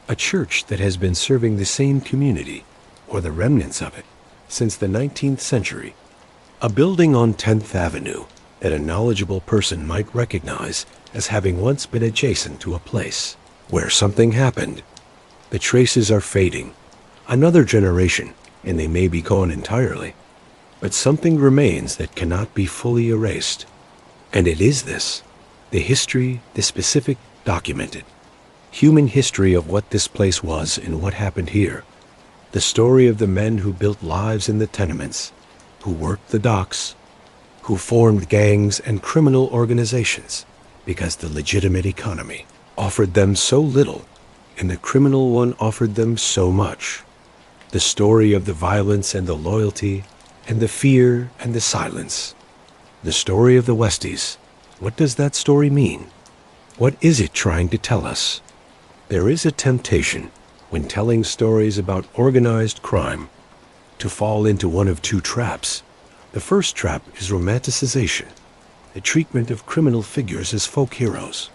A church that has been serving the same community, or the remnants of it, since the 19th century. A building on 10th Avenue that a knowledgeable person might recognize as having once been adjacent to a place where something happened. The traces are fading. Another generation, and they may be gone entirely. But something remains that cannot be fully erased. And it is this, the history, the specific, documented. Human history of what this place was and what happened here. The story of the men who built lives in the tenements, who worked the docks, who formed gangs and criminal organizations because the legitimate economy offered them so little and the criminal one offered them so much. The story of the violence and the loyalty and the fear and the silence. The story of the Westies. What does that story mean? What is it trying to tell us? There is a temptation, when telling stories about organized crime, to fall into one of two traps. The first trap is romanticization, the treatment of criminal figures as folk heroes,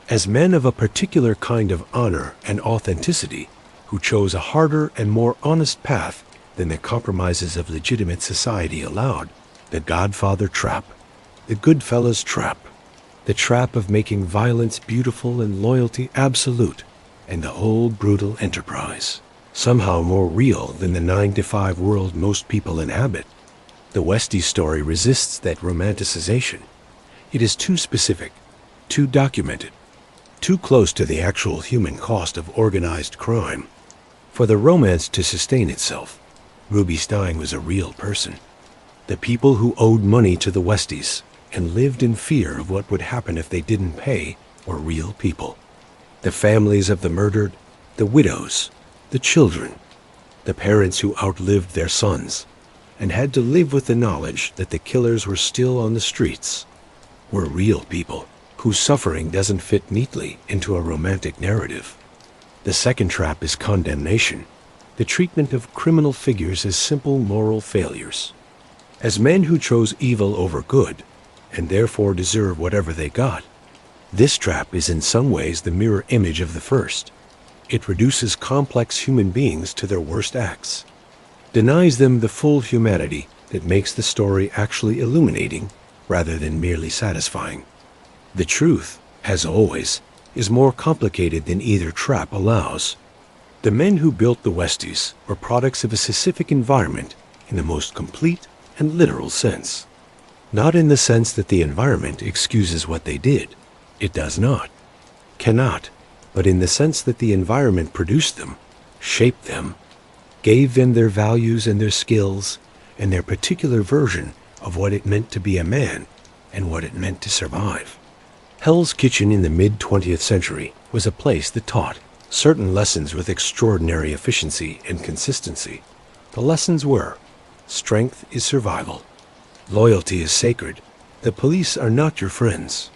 as men of a particular kind of honor and authenticity who chose a harder and more honest path than the compromises of legitimate society allowed. The Godfather trap, the Goodfellas trap, the trap of making violence beautiful and loyalty absolute, and the whole brutal enterprise somehow more real than the 9-to-5 world most people inhabit. The Westies story resists that romanticization. It is too specific, too documented, too close to the actual human cost of organized crime. For the romance to sustain itself, Ruby Stein was a real person. The people who owed money to the Westies and lived in fear of what would happen if they didn't pay were real people. The families of the murdered, the widows, the children, the parents who outlived their sons and had to live with the knowledge that the killers were still on the streets, were real people whose suffering doesn't fit neatly into a romantic narrative. The second trap is condemnation, the treatment of criminal figures as simple moral failures, as men who chose evil over good and therefore deserve whatever they got. This trap is in some ways the mirror image of the first. It reduces complex human beings to their worst acts, denies them the full humanity that makes the story actually illuminating rather than merely satisfying. The truth, as always, is more complicated than either trap allows. The men who built the Westies were products of a specific environment in the most complete and literal sense. Not in the sense that the environment excuses what they did. It does not, cannot, but in the sense that the environment produced them, shaped them, gave them their values and their skills and their particular version of what it meant to be a man and what it meant to survive. Hell's Kitchen in the mid-20th century was a place that taught certain lessons with extraordinary efficiency and consistency. The lessons were: strength is survival. Loyalty is sacred. The police are not your friends.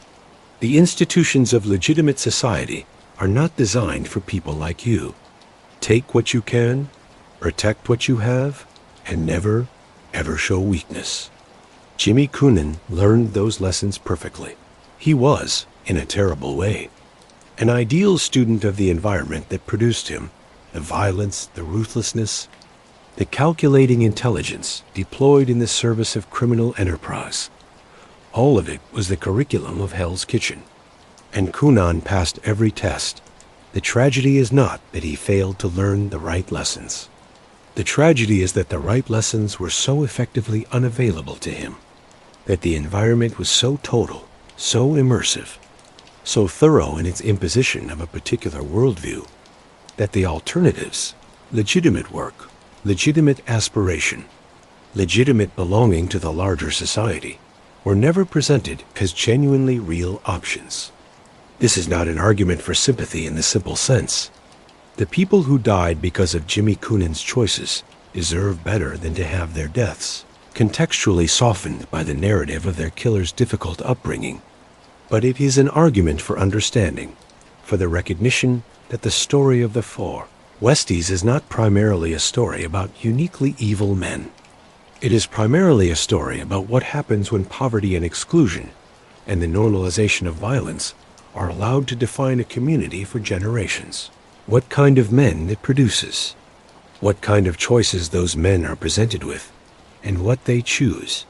The institutions of legitimate society are not designed for people like you. Take what you can, protect what you have, and never, ever show weakness. Jimmy Coonan learned those lessons perfectly. He was, in a terrible way, an ideal student of the environment that produced him, the violence, the ruthlessness, the calculating intelligence deployed in the service of criminal enterprise. All of it was the curriculum of Hell's Kitchen, and Coonan passed every test. The tragedy is not that he failed to learn the right lessons. The tragedy is that the right lessons were so effectively unavailable to him, that the environment was so total, so immersive, so thorough in its imposition of a particular worldview, that the alternatives, legitimate work, legitimate aspiration, legitimate belonging to the larger society, were never presented as genuinely real options. This is not an argument for sympathy in the simple sense. The people who died because of Jimmy Coonan's choices deserve better than to have their deaths contextually softened by the narrative of their killer's difficult upbringing. But it is an argument for understanding, for the recognition that the story of the four Westies is not primarily a story about uniquely evil men. It is primarily a story about what happens when poverty and exclusion and the normalization of violence are allowed to define a community for generations. What kind of men it produces, what kind of choices those men are presented with, and what they choose.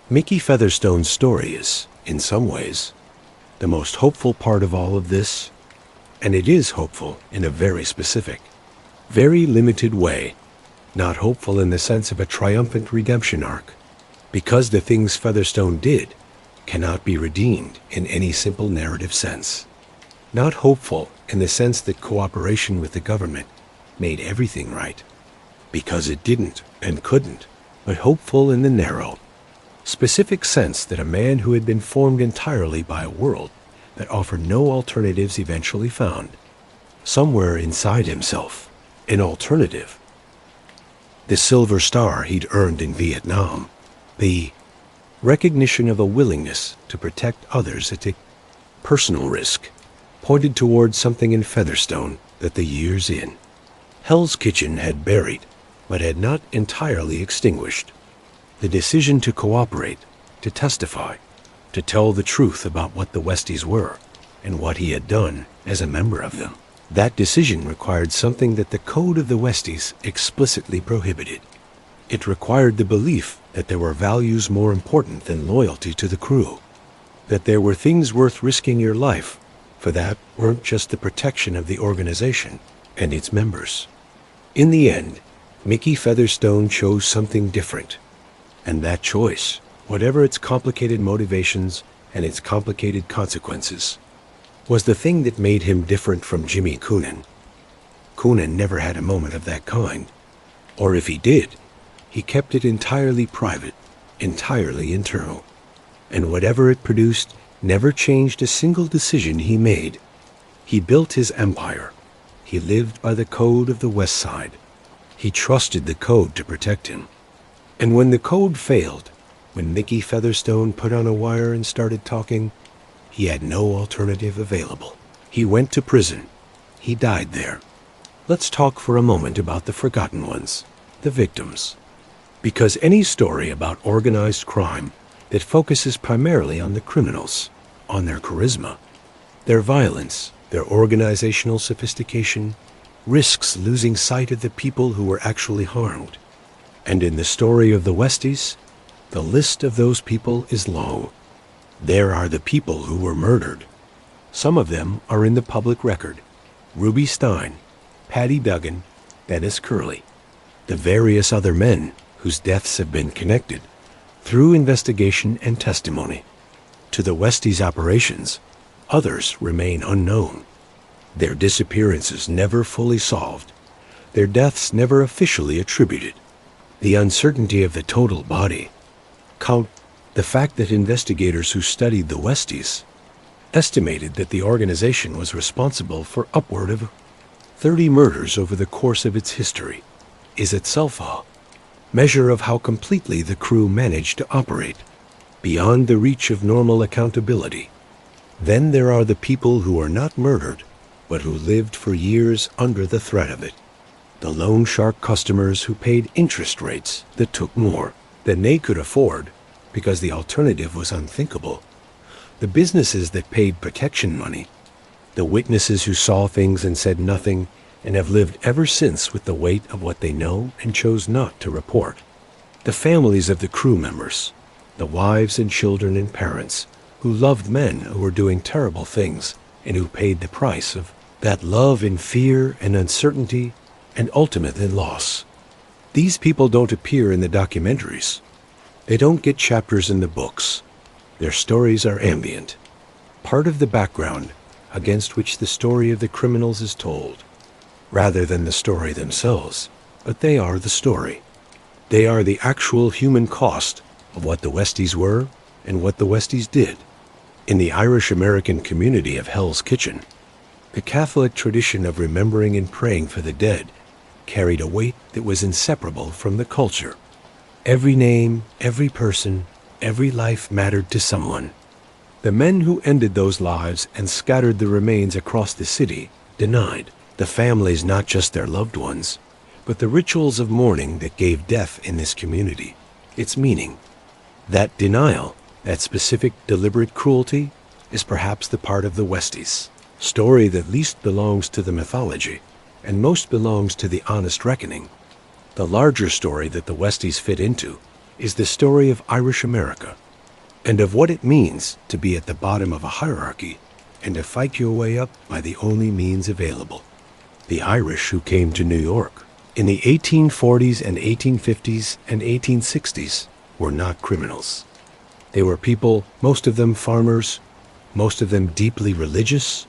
Mickey Featherstone's story is, in some ways, the most hopeful part of all of this, and it is hopeful in a very specific, very limited way, not hopeful in the sense of a triumphant redemption arc, because the things Featherstone did cannot be redeemed in any simple narrative sense. Not hopeful in the sense that cooperation with the government made everything right, because it didn't and couldn't, but hopeful in the narrow, specific sense that a man who had been formed entirely by a world that offered no alternatives eventually found, somewhere inside himself, an alternative. The silver star he'd earned in Vietnam, the recognition of a willingness to protect others at a personal risk, pointed towards something in Featherstone that the years in Hell's Kitchen had buried, but had not entirely extinguished. The decision to cooperate, to testify, to tell the truth about what the Westies were and what he had done as a member of them. That decision required something that the code of the Westies explicitly prohibited. It required the belief that there were values more important than loyalty to the crew, that there were things worth risking your life for that weren't just the protection of the organization and its members. In the end, Mickey Featherstone chose something different, and that choice, whatever its complicated motivations and its complicated consequences, was the thing that made him different from Jimmy Coonan. Coonan never had a moment of that kind, or if he did, he kept it entirely private, entirely internal, and whatever it produced never changed a single decision he made. He built his empire. He lived by the code of the West Side. He trusted the code to protect him. And when the code failed, when Mickey Featherstone put on a wire and started talking, he had no alternative available. He went to prison. He died there. Let's talk for a moment about the forgotten ones, the victims. Because any story about organized crime that focuses primarily on the criminals, on their charisma, their violence, their organizational sophistication, risks losing sight of the people who were actually harmed. And in the story of the Westies, the list of those people is long. There are the people who were murdered. Some of them are in the public record. Ruby Stein, Patty Duggan, Dennis Curley, the various other men whose deaths have been connected, through investigation and testimony, to the Westies operations. Others remain unknown. Their disappearances never fully solved. Their deaths never officially attributed. The uncertainty of the total body. Count the fact that investigators who studied the Westies estimated that the organization was responsible for upward of 30 murders over the course of its history is itself a measure of how completely the crew managed to operate beyond the reach of normal accountability. Then there are the people who are not murdered, but who lived for years under the threat of it. The loan shark customers who paid interest rates that took more than they could afford because the alternative was unthinkable. The businesses that paid protection money. The witnesses who saw things and said nothing and have lived ever since with the weight of what they know and chose not to report. The families of the crew members. The wives and children and parents who loved men who were doing terrible things and who paid the price of that love in fear and uncertainty and ultimately loss. These people don't appear in the documentaries. They don't get chapters in the books. Their stories are ambient, part of the background against which the story of the criminals is told, rather than the story themselves. But they are the story. They are the actual human cost of what the Westies were and what the Westies did. In the Irish-American community of Hell's Kitchen, the Catholic tradition of remembering and praying for the dead carried a weight that was inseparable from the culture. Every name, every person, every life mattered to someone. The men who ended those lives and scattered the remains across the city denied the families not just their loved ones, but the rituals of mourning that gave death in this community. its meaning. That denial, that specific deliberate cruelty, is perhaps the part of the Westies, story that least belongs to the mythology, and most belongs to the honest reckoning. The larger story that the Westies fit into is the story of Irish America, and of what it means to be at the bottom of a hierarchy and to fight your way up by the only means available. The Irish who came to New York in the 1840s and 1850s and 1860s were not criminals. They were people, most of them farmers, most of them deeply religious,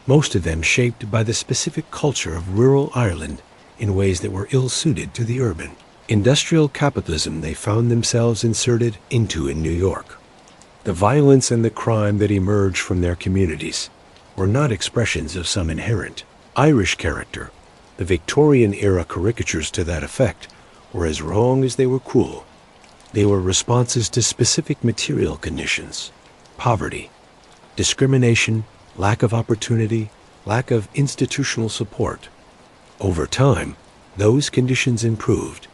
most of them shaped by the specific culture of rural Ireland in ways that were ill-suited to the urban, industrial capitalism they found themselves inserted into in New York. The violence and the crime that emerged from their communities were not expressions of some inherent Irish character. The Victorian-era caricatures to that effect were as wrong as they were cruel. They were responses to specific material conditions, poverty, discrimination, lack of opportunity, lack of institutional support. Over time, those conditions improved.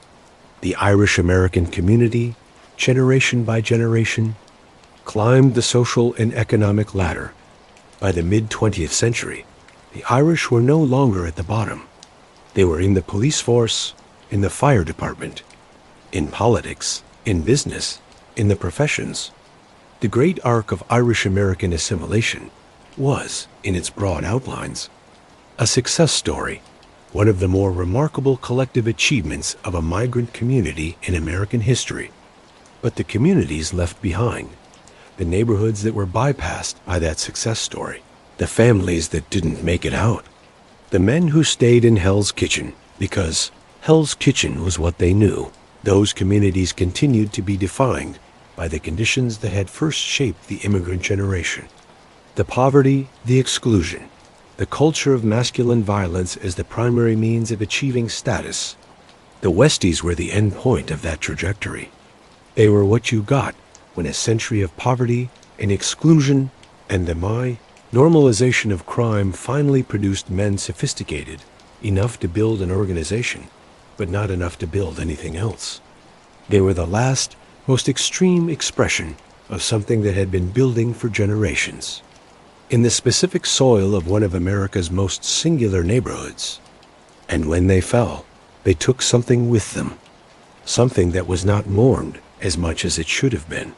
The Irish-American community, generation by generation, climbed the social and economic ladder. By the mid-20th century, the Irish were no longer at the bottom. They were in the police force, in the fire department, in politics, in business, in the professions. The great arc of Irish-American assimilation was, in its broad outlines, a success story, one of the more remarkable collective achievements of a migrant community in American history. But the communities left behind, the neighborhoods that were bypassed by that success story, the families that didn't make it out, the men who stayed in Hell's Kitchen because Hell's Kitchen was what they knew, those communities continued to be defined by the conditions that had first shaped the immigrant generation. The poverty, the exclusion, the culture of masculine violence as the primary means of achieving status. The Westies were the end point of that trajectory. They were what you got when a century of poverty and exclusion and the normalization of crime finally produced men sophisticated enough to build an organization, but not enough to build anything else. They were the last, most extreme expression of something that had been building for generations. In the specific soil of one of America's most singular neighborhoods. And when they fell, they took something with them, something that was not mourned as much as it should have been.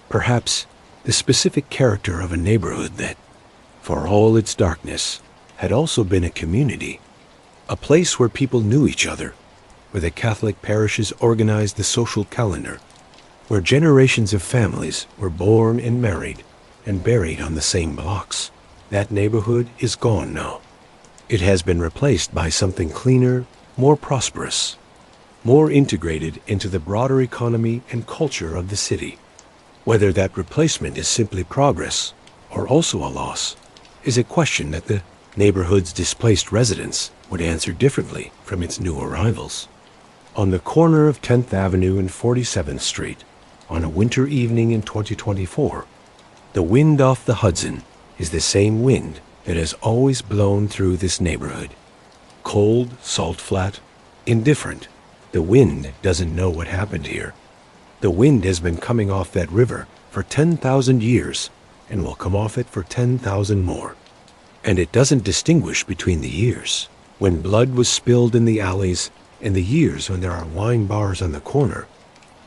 Perhaps the specific character of a neighborhood that, for all its darkness, had also been a community, a place where people knew each other, where the Catholic parishes organized the social calendar, where generations of families were born and married and buried on the same blocks. That neighborhood is gone now. It has been replaced by something cleaner, more prosperous, more integrated into the broader economy and culture of the city. Whether that replacement is simply progress or also a loss is a question that the neighborhood's displaced residents would answer differently from its new arrivals. On the corner of 10th Avenue and 47th Street, on a winter evening in 2024, the wind off the Hudson is the same wind that has always blown through this neighborhood. Cold, salt flat, indifferent. The wind doesn't know what happened here. The wind has been coming off that river for 10,000 years and will come off it for 10,000 more. And it doesn't distinguish between the years, when blood was spilled in the alleys, and the years when there are wine bars on the corner.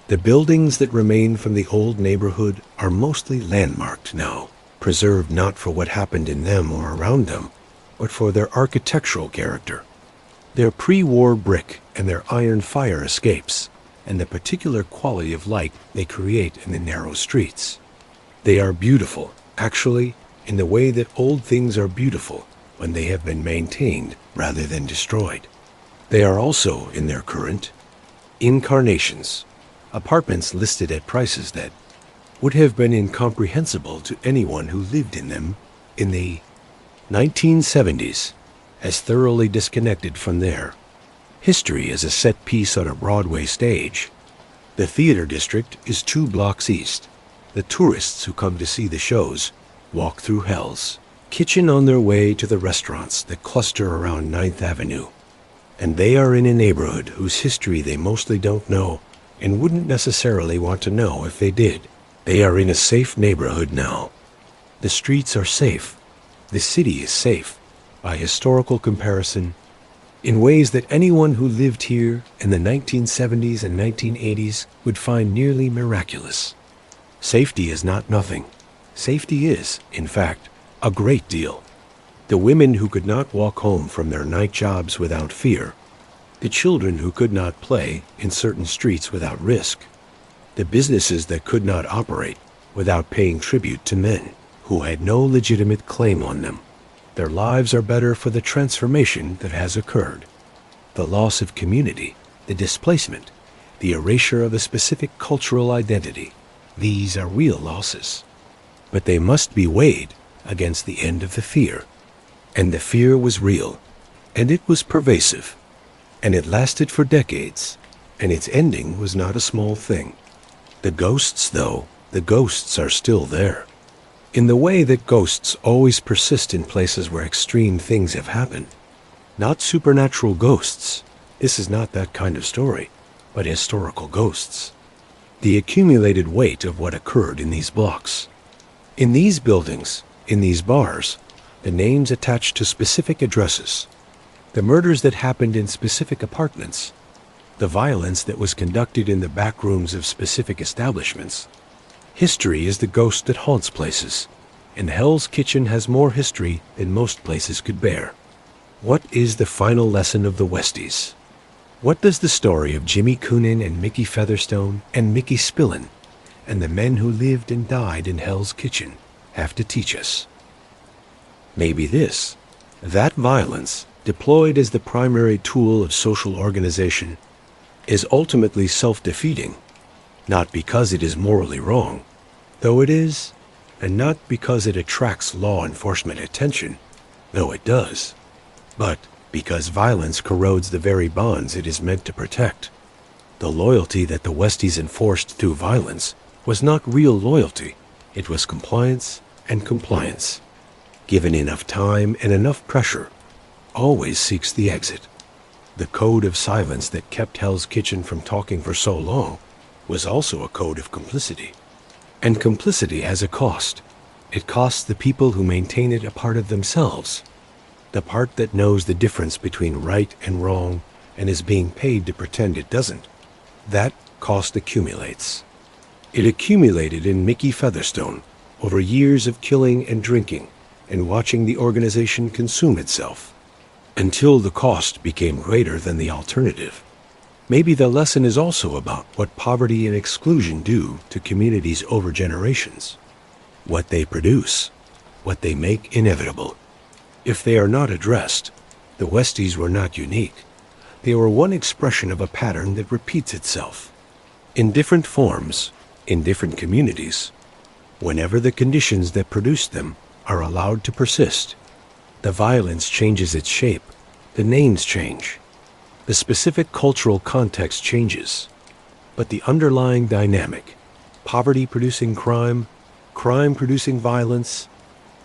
The buildings that remain from the old neighborhood are mostly landmarked now, preserved not for what happened in them or around them, but for their architectural character, their pre-war brick and their iron fire escapes, and the particular quality of light they create in the narrow streets. They are beautiful, actually, in the way that old things are beautiful when they have been maintained rather than destroyed. They are also, in their current, incarnations, apartments listed at prices that would have been incomprehensible to anyone who lived in them in the 1970s, as thoroughly disconnected from their history as a set piece on a Broadway stage. The theater district is 2 blocks east. The tourists who come to see the shows walk through Hell's Kitchen on their way to the restaurants that cluster around 9th Avenue. And they are in a neighborhood whose history they mostly don't know and wouldn't necessarily want to know if they did. They are in a safe neighborhood now. The streets are safe. The city is safe, by historical comparison, in ways that anyone who lived here in the 1970s and 1980s would find nearly miraculous. Safety is not nothing. Safety is, in fact, a great deal. The women who could not walk home from their night jobs without fear, the children who could not play in certain streets without risk, the businesses that could not operate without paying tribute to men who had no legitimate claim on them. Their lives are better for the transformation that has occurred. The loss of community, the displacement, the erasure of a specific cultural identity, these are real losses. But they must be weighed against the end of the fear. And the fear was real, and it was pervasive, and it lasted for decades, and its ending was not a small thing. The ghosts, though, the ghosts are still there. In the way that ghosts always persist in places where extreme things have happened. Not supernatural ghosts. This is not that kind of story, but historical ghosts. The accumulated weight of what occurred in these blocks. In these buildings, in these bars, the names attached to specific addresses, the murders that happened in specific apartments, the violence that was conducted in the back rooms of specific establishments. History is the ghost that haunts places, and Hell's Kitchen has more history than most places could bear. What is the final lesson of the Westies? What does the story of Jimmy Coonan and Mickey Featherstone and Mickey Spillane and the men who lived and died in Hell's Kitchen have to teach us? Maybe this, that violence, deployed as the primary tool of social organization, is ultimately self-defeating, not because it is morally wrong, though it is, and not because it attracts law enforcement attention, though it does, but because violence corrodes the very bonds it is meant to protect. The loyalty that the Westies enforced through violence was not real loyalty. It was compliance and compliance. Given enough time and enough pressure, always seeks the exit. The code of silence that kept Hell's Kitchen from talking for so long was also a code of complicity. And complicity has a cost. It costs the people who maintain it a part of themselves, the part that knows the difference between right and wrong and is being paid to pretend it doesn't. That cost accumulates. It accumulated in Mickey Featherstone over years of killing and drinking and watching the organization consume itself, until the cost became greater than the alternative. Maybe the lesson is also about what poverty and exclusion do to communities over generations, what they produce, what they make inevitable. If they are not addressed, the Westies were not unique. They were one expression of a pattern that repeats itself, in different forms, in different communities, whenever the conditions that produced them are allowed to persist. The violence changes its shape, the names change, the specific cultural context changes, but the underlying dynamic, poverty producing crime, crime producing violence,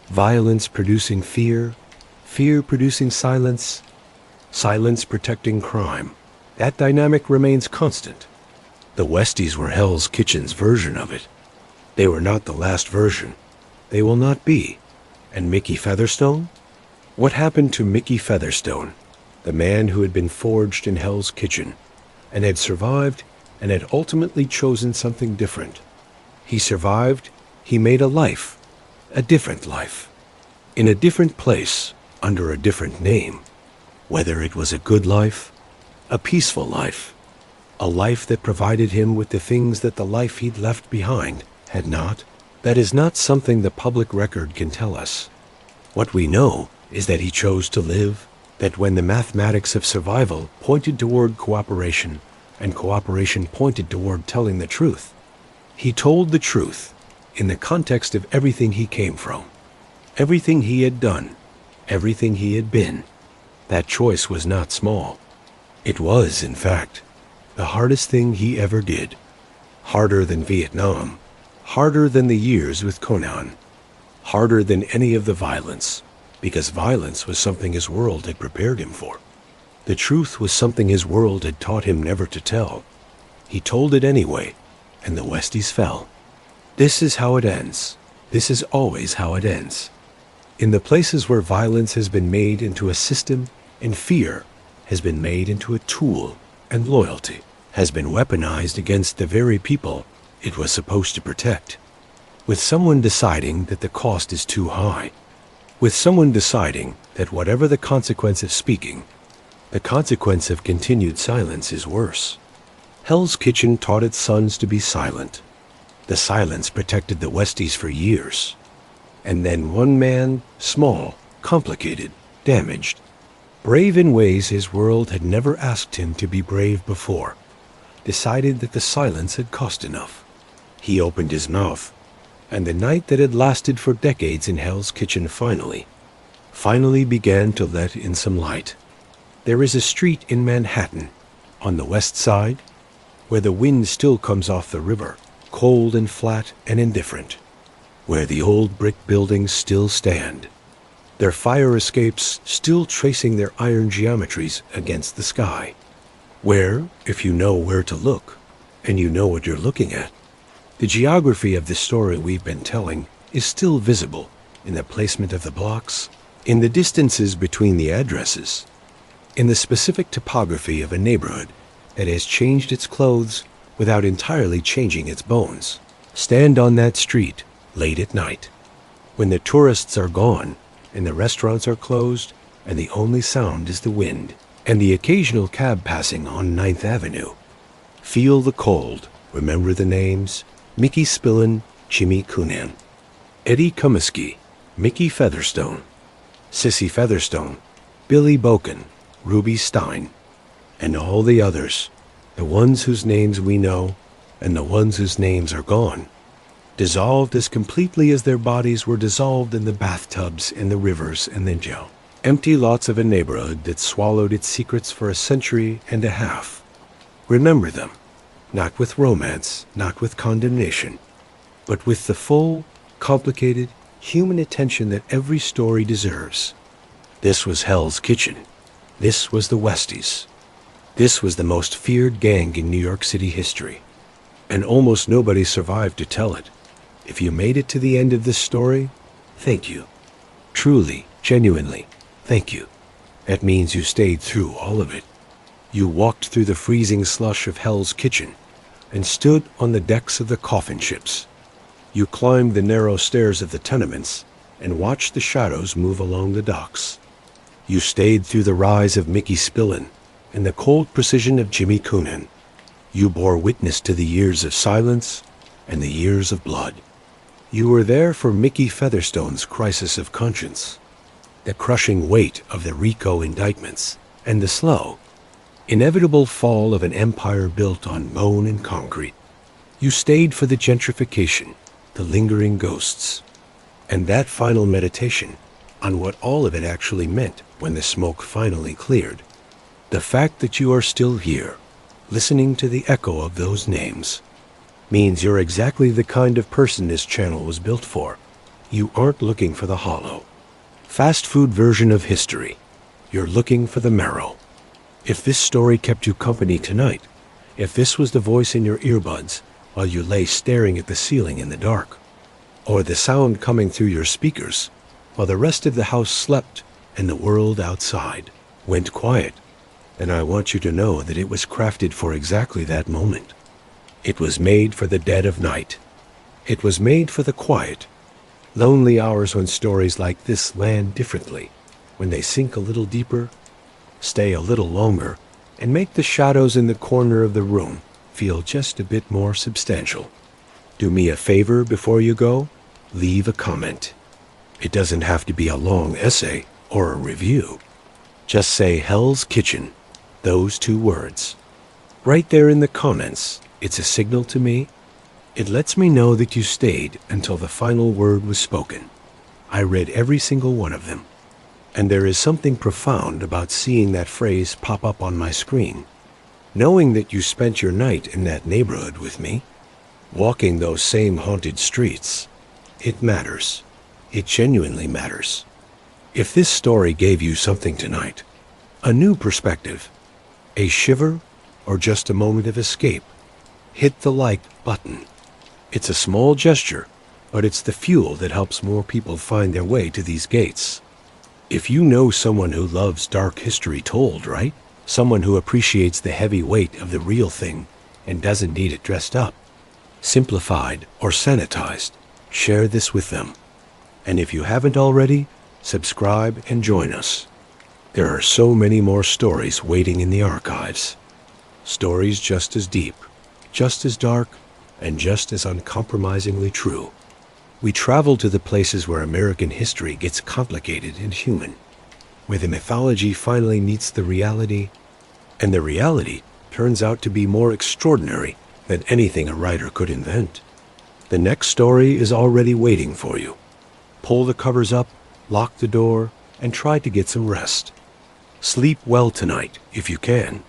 violence producing fear, fear producing silence, silence protecting crime, that dynamic remains constant. The Westies were Hell's Kitchen's version of it. They were not the last version. They will not be. And Mickey Featherstone? What happened to Mickey Featherstone, the man who had been forged in Hell's Kitchen, and had survived and had ultimately chosen something different? He survived, he made a life, a different life, in a different place, under a different name. Whether it was a good life, a peaceful life, a life that provided him with the things that the life he'd left behind had not, that is not something the public record can tell us. What we know is that he chose to live, that when the mathematics of survival pointed toward cooperation, and cooperation pointed toward telling the truth, he told the truth in the context of everything he came from, everything he had done, everything he had been. That choice was not small. It was, in fact, the hardest thing he ever did. Harder than Vietnam, harder than the years with Coonan, harder than any of the violence, because violence was something his world had prepared him for. The truth was something his world had taught him never to tell. He told it anyway, and the Westies fell. This is how it ends. This is always how it ends. In the places where violence has been made into a system and fear has been made into a tool and loyalty has been weaponized against the very people it was supposed to protect. With someone deciding that the cost is too high. With someone deciding that whatever the consequence of speaking, the consequence of continued silence is worse. Hell's Kitchen taught its sons to be silent. The silence protected the Westies for years. And then one man, small, complicated, damaged, brave in ways his world had never asked him to be brave before, decided that the silence had cost enough. He opened his mouth, and the night that had lasted for decades in Hell's Kitchen finally began to let in some light. There is a street in Manhattan, on the west side, where the wind still comes off the river, cold and flat and indifferent, where the old brick buildings still stand, their fire escapes still tracing their iron geometries against the sky, where, if you know where to look, and you know what you're looking at, the geography of the story we've been telling is still visible in the placement of the blocks, in the distances between the addresses, in the specific topography of a neighborhood that has changed its clothes without entirely changing its bones. Stand on that street late at night, when the tourists are gone and the restaurants are closed and the only sound is the wind and the occasional cab passing on 9th Avenue. Feel the cold, remember the names: Mickey Spillane, Jimmy Coonan, Eddie Comiskey, Mickey Featherstone, Sissy Featherstone, Billy Boken, Ruby Stein, and all the others, the ones whose names we know and the ones whose names are gone, dissolved as completely as their bodies were dissolved in the bathtubs and the rivers and the jail. Empty lots of a neighborhood that swallowed its secrets for a century and a half. Remember them, not with romance, not with condemnation, but with the full, complicated, human attention that every story deserves. This was Hell's Kitchen. This was the Westies. This was the most feared gang in New York City history. And almost nobody survived to tell it. If you made it to the end of this story, thank you. Truly, genuinely, thank you. That means you stayed through all of it. You walked through the freezing slush of Hell's Kitchen and stood on the decks of the coffin ships. You climbed the narrow stairs of the tenements and watched the shadows move along the docks. You stayed through the rise of Mickey Spillane and the cold precision of Jimmy Coonan. You bore witness to the years of silence and the years of blood. You were there for Mickey Featherstone's crisis of conscience, the crushing weight of the RICO indictments, and the slow, inevitable fall of an empire built on bone and concrete. You stayed for the gentrification, the lingering ghosts, and that final meditation on what all of it actually meant when the smoke finally cleared. The fact that you are still here, listening to the echo of those names, means you're exactly the kind of person this channel was built for. You aren't looking for the hollow, fast food version of history. You're looking for the marrow. If this story kept you company tonight, if this was the voice in your earbuds while you lay staring at the ceiling in the dark, or the sound coming through your speakers while the rest of the house slept and the world outside went quiet, then I want you to know that it was crafted for exactly that moment. It was made for the dead of night. It was made for the quiet, lonely hours when stories like this land differently, when they sink a little deeper, stay a little longer, and make the shadows in the corner of the room feel just a bit more substantial. Do me a favor before you go, leave a comment. It doesn't have to be a long essay or a review. Just say Hell's Kitchen, those 2 words. Right there in the comments, it's a signal to me. It lets me know that you stayed until the final word was spoken. I read every single one of them. And there is something profound about seeing that phrase pop up on my screen. Knowing that you spent your night in that neighborhood with me, walking those same haunted streets, it matters. It genuinely matters. If this story gave you something tonight, a new perspective, a shiver, or just a moment of escape, hit the like button. It's a small gesture, but it's the fuel that helps more people find their way to these gates. If you know someone who loves dark history told, right? Someone who appreciates the heavy weight of the real thing and doesn't need it dressed up, simplified or sanitized, share this with them. And if you haven't already, subscribe and join us. There are so many more stories waiting in the archives. Stories just as deep, just as dark, and just as uncompromisingly true. We travel to the places where American history gets complicated and human, where the mythology finally meets the reality, and the reality turns out to be more extraordinary than anything a writer could invent. The next story is already waiting for you. Pull the covers up, lock the door, and try to get some rest. Sleep well tonight, if you can.